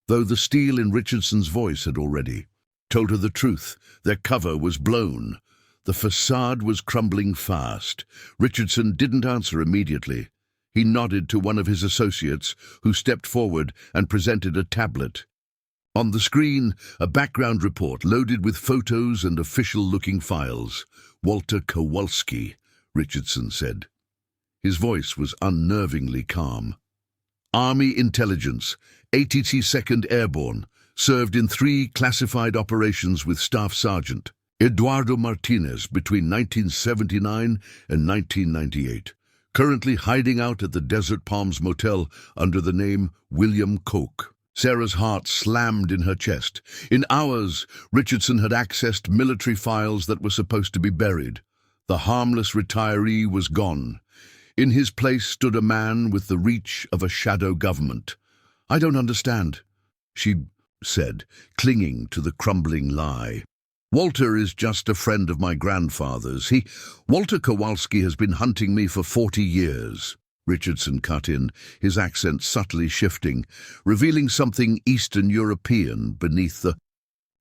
Speaker 1: though the steel in Richardson's voice had already told her the truth. Their cover was blown. The facade was crumbling fast. Richardson didn't answer immediately. He nodded to one of his associates, who stepped forward and presented a tablet. On the screen, a background report loaded with photos and official-looking files. Walter Kowalski, Richardson said. His voice was unnervingly calm. Army Intelligence, 82nd Airborne, served in 3 classified operations with Staff Sergeant Eduardo Martinez between 1979 and 1998, currently hiding out at the Desert Palms Motel under the name William Koch. Sarah's heart slammed in her chest. In hours, Richardson had accessed military files that were supposed to be buried. The harmless retiree was gone. In his place stood a man with the reach of a shadow government. I don't understand, she said, clinging to the crumbling lie. Walter is just a friend of my grandfather's. Walter Kowalski has been hunting me for 40 years. Richardson cut in, his accent subtly shifting, revealing something Eastern European beneath the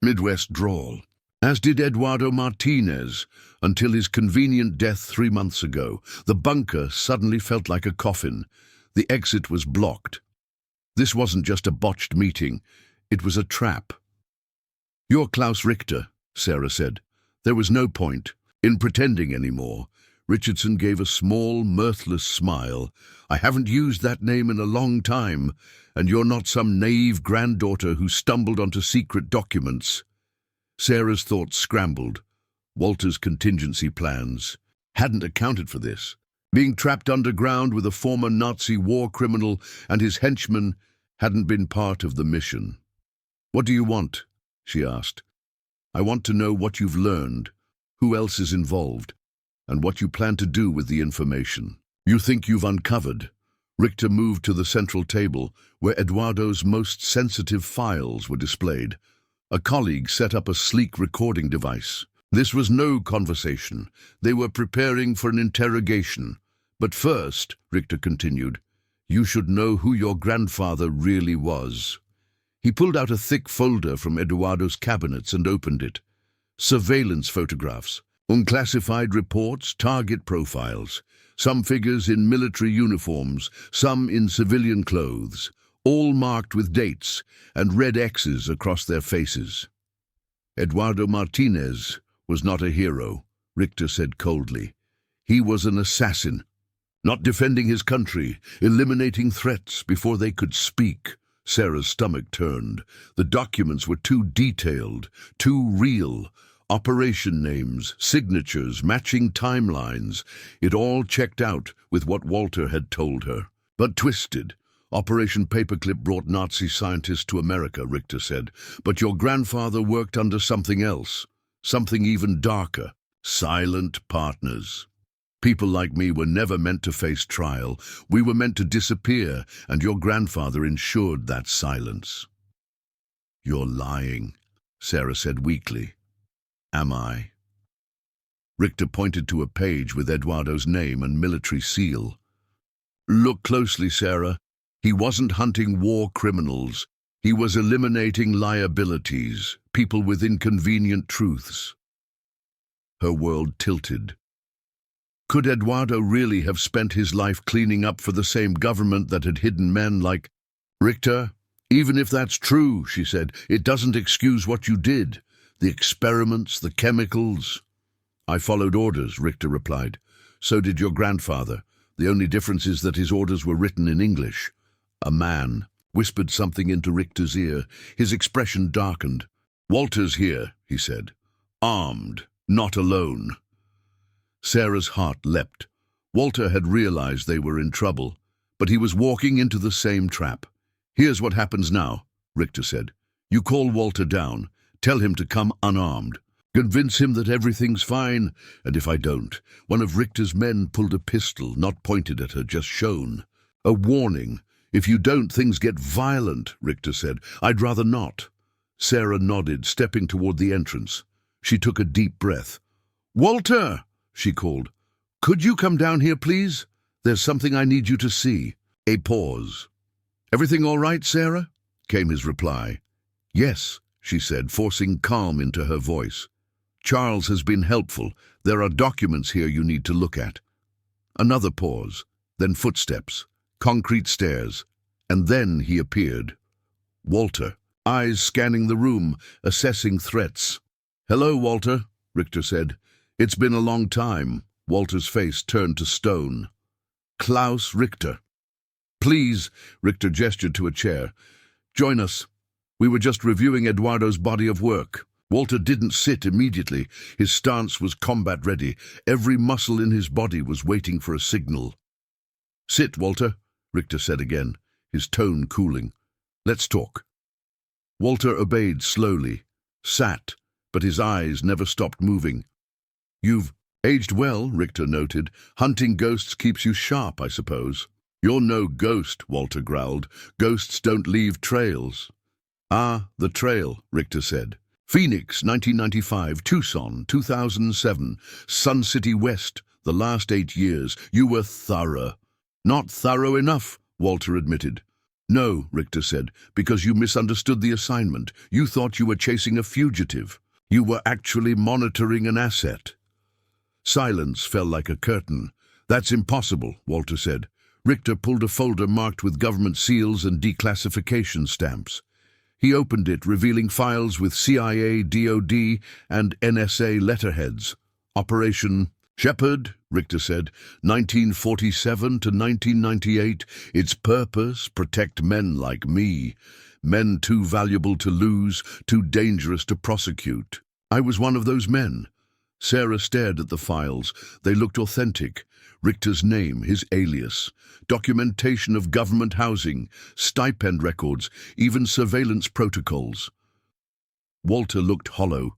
Speaker 1: Midwest drawl. As did Eduardo Martinez, until his convenient death 3 months ago. The bunker suddenly felt like a coffin. The exit was blocked. This wasn't just a botched meeting, it was a trap. You're Klaus Richter, Sarah said. There was no point in pretending anymore. Richardson gave a small, mirthless smile. I haven't used that name in a long time, and you're not some naive granddaughter who stumbled onto secret documents. Sarah's thoughts scrambled. Walter's contingency plans hadn't accounted for this. Being trapped underground with a former Nazi war criminal and his henchmen hadn't been part of the mission. What do you want? She asked. I want to know what you've learned, who else is involved, and what you plan to do with the information you think you've uncovered. Richter moved to the central table, where Eduardo's most sensitive files were displayed. A colleague set up a sleek recording device. This was no conversation. They were preparing for an interrogation. But first, Richter continued, you should know who your grandfather really was. He pulled out a thick folder from Eduardo's cabinets and opened it. Surveillance photographs, unclassified reports, target profiles, some figures in military uniforms, some in civilian clothes, all marked with dates and red X's across their faces. Eduardo Martinez was not a hero, Richter said coldly. He was an assassin, not defending his country, eliminating threats before they could speak. Sarah's stomach turned. The documents were too detailed, too real. Operation names, signatures, matching timelines. It all checked out with what Walter had told her. But twisted. Operation Paperclip brought Nazi scientists to America, Richter said. But your grandfather worked under something else, something even darker. Silent partners. People like me were never meant to face trial. We were meant to disappear, and your grandfather ensured that silence. You're lying, Sarah said weakly. Am I? Richter pointed to a page with Eduardo's name and military seal. Look closely, Sarah. He wasn't hunting war criminals. He was eliminating liabilities, people with inconvenient truths. Her world tilted. Could Eduardo really have spent his life cleaning up for the same government that had hidden men like Richter? Even if that's true, she said, it doesn't excuse what you did. The experiments, the chemicals. I followed orders, Richter replied. So did your grandfather. The only difference is that his orders were written in English. A man whispered something into Richter's ear. His expression darkened. "Walter's here," he said. "Armed, not alone." Sarah's heart leapt. Walter had realized they were in trouble, but he was walking into the same trap. "Here's what happens now," Richter said. "You call Walter down. Tell him to come unarmed. Convince him that everything's fine, and if I don't..." One of Richter's men pulled a pistol, not pointed at her, just shown. "A warning. If you don't, things get violent," Richter said. "I'd rather not." Sarah nodded, stepping toward the entrance. She took a deep breath. "Walter!" she called. "Could you come down here, please? There's something I need you to see." A pause. "Everything all right, Sarah?" came his reply. "Yes," she said, forcing calm into her voice. "Charles has been helpful. There are documents here you need to look at." Another pause, then footsteps, concrete stairs, and then he appeared. Walter, eyes scanning the room, assessing threats. "Hello, Walter," Richter said. "It's been a long time." Walter's face turned to stone. "Klaus Richter." "Please," Richter gestured to a chair. "Join us. We were just reviewing Eduardo's body of work." Walter didn't sit immediately. His stance was combat-ready. Every muscle in his body was waiting for a signal. "Sit, Walter," Richter said again, his tone cooling. "Let's talk." Walter obeyed slowly, sat, but his eyes never stopped moving. "You've aged well," Richter noted. "Hunting ghosts keeps you sharp, I suppose." "You're no ghost," Walter growled. "Ghosts don't leave trails." "Ah, the trail," Richter said. "Phoenix, 1995, Tucson, 2007, Sun City West, the last 8 years. You were thorough." "Not thorough enough," Walter admitted. "No," Richter said, "because you misunderstood the assignment. You thought you were chasing a fugitive. You were actually monitoring an asset." Silence fell like a curtain. "That's impossible," Walter said. Richter pulled a folder marked with government seals and declassification stamps. He opened it, revealing files with CIA, DOD, and NSA letterheads. "Operation Shepherd," Richter said, 1947 to 1998. "Its purpose, protect men like me. Men too valuable to lose, too dangerous to prosecute." "I was one of those men." Sarah stared at the files. They looked authentic. Richter's name, his alias, documentation of government housing, stipend records, even surveillance protocols. Walter looked hollow.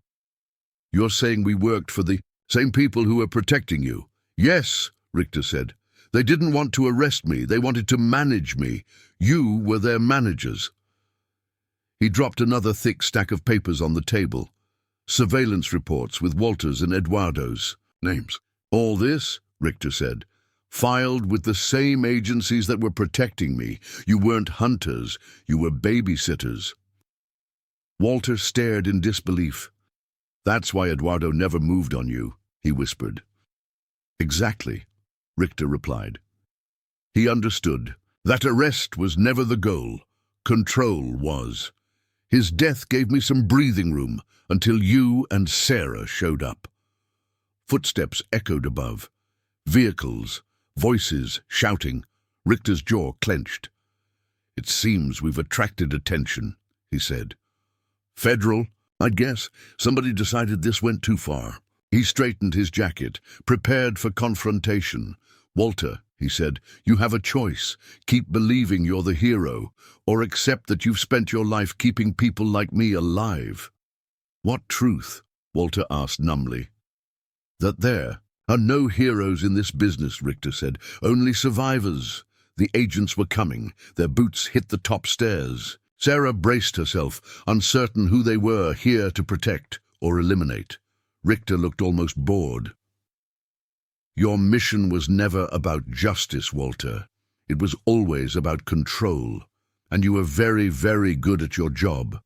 Speaker 1: "You're saying we worked for the same people who were protecting you?" "Yes," Richter said. "They didn't want to arrest me. They wanted to manage me. You were their managers." He dropped another thick stack of papers on the table. Surveillance reports with Walter's and Eduardo's names. "All this," Richter said, "filed with the same agencies that were protecting me. You weren't hunters, you were babysitters." Walter stared in disbelief. "That's why Eduardo never moved on you," he whispered. "Exactly," Richter replied. He understood. That arrest was never the goal. Control was. His death gave me some breathing room until you and Sarah showed up. Footsteps echoed above. Vehicles, voices shouting. Richter's jaw clenched. "It seems we've attracted attention," he said. "Federal, I'd guess. Somebody decided this went too far." He straightened his jacket, prepared for confrontation. "Walter," he said, "you have a choice. Keep believing you're the hero, or accept that you've spent your life keeping people like me alive." "What truth?" Walter asked numbly. "That there are no heroes in this business," Richter said. "Only survivors." The agents were coming. Their boots hit the top stairs. Sarah braced herself, uncertain who they were here to protect or eliminate. Richter looked almost bored. "Your mission was never about justice, Walter. It was always about control. And you were very, very good at your job."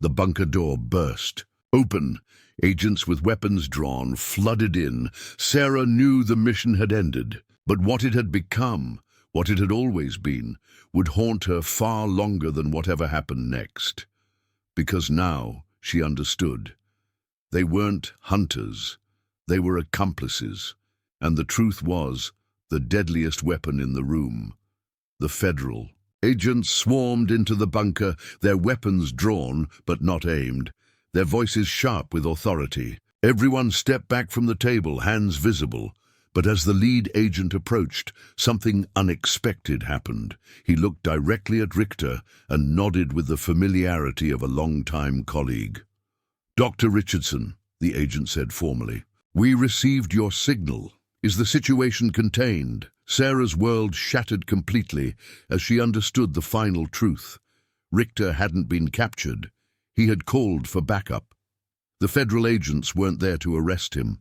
Speaker 1: The bunker door burst. Open. Agents with weapons drawn flooded in. Sarah knew the mission had ended, but what it had become, what it had always been, would haunt her far longer than whatever happened next. Because now she understood. They weren't hunters. They were accomplices. And the truth was, the deadliest weapon in the room. The Federal agents swarmed into the bunker, their weapons drawn but not aimed, their voices sharp with authority. Everyone stepped back from the table, hands visible. But as the lead agent approached, something unexpected happened. He looked directly at Richter and nodded with the familiarity of a long-time colleague. "Dr. Richardson," the agent said formally, "we received your signal. Is the situation contained?" Sarah's world shattered completely as she understood the final truth. Richter hadn't been captured. He had called for backup. The Federal agents weren't there to arrest him.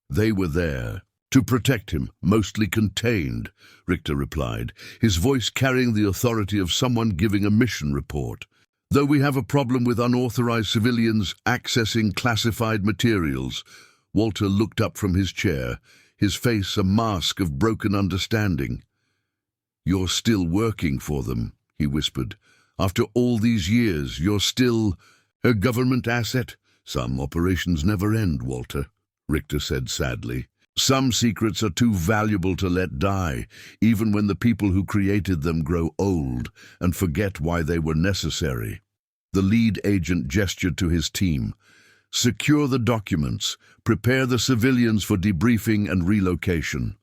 Speaker 1: They were there to protect him, mostly contained, Richter replied, his voice carrying the authority of someone giving a mission report. "Though we have a problem with unauthorized civilians accessing classified materials," Walter looked up from his chair, his face a mask of broken understanding. "You're still working for them," he whispered. "After all these years, you're still a government asset." "Some operations never end, Walter," Richter said sadly. "Some secrets are too valuable to let die, even when the people who created them grow old and forget why they were necessary." The lead agent gestured to his team. "Secure the documents. Prepare the civilians for debriefing and relocation."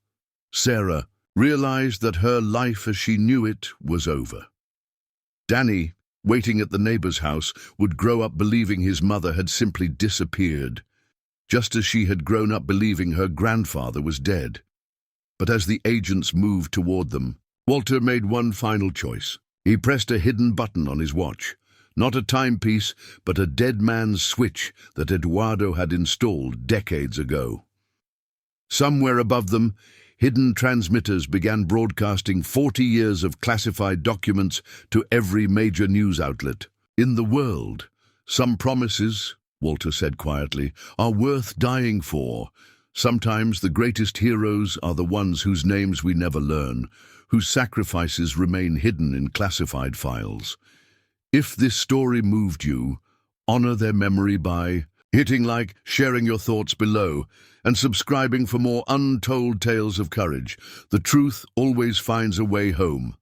Speaker 1: Sarah realized that her life as she knew it was over. Danny, waiting at the neighbor's house, would grow up believing his mother had simply disappeared, just as she had grown up believing her grandfather was dead. But as the agents moved toward them, Walter made one final choice. He pressed a hidden button on his watch. Not a timepiece, but a dead man's switch that Eduardo had installed decades ago. Somewhere above them, hidden transmitters began broadcasting 40 years of classified documents to every major news outlet in the world. "Some promises," Walter said quietly, "are worth dying for. Sometimes the greatest heroes are the ones whose names we never learn, whose sacrifices remain hidden in classified files. If this story moved you, honor their memory by hitting like, sharing your thoughts below, and subscribing for more untold tales of courage. The truth always finds a way home."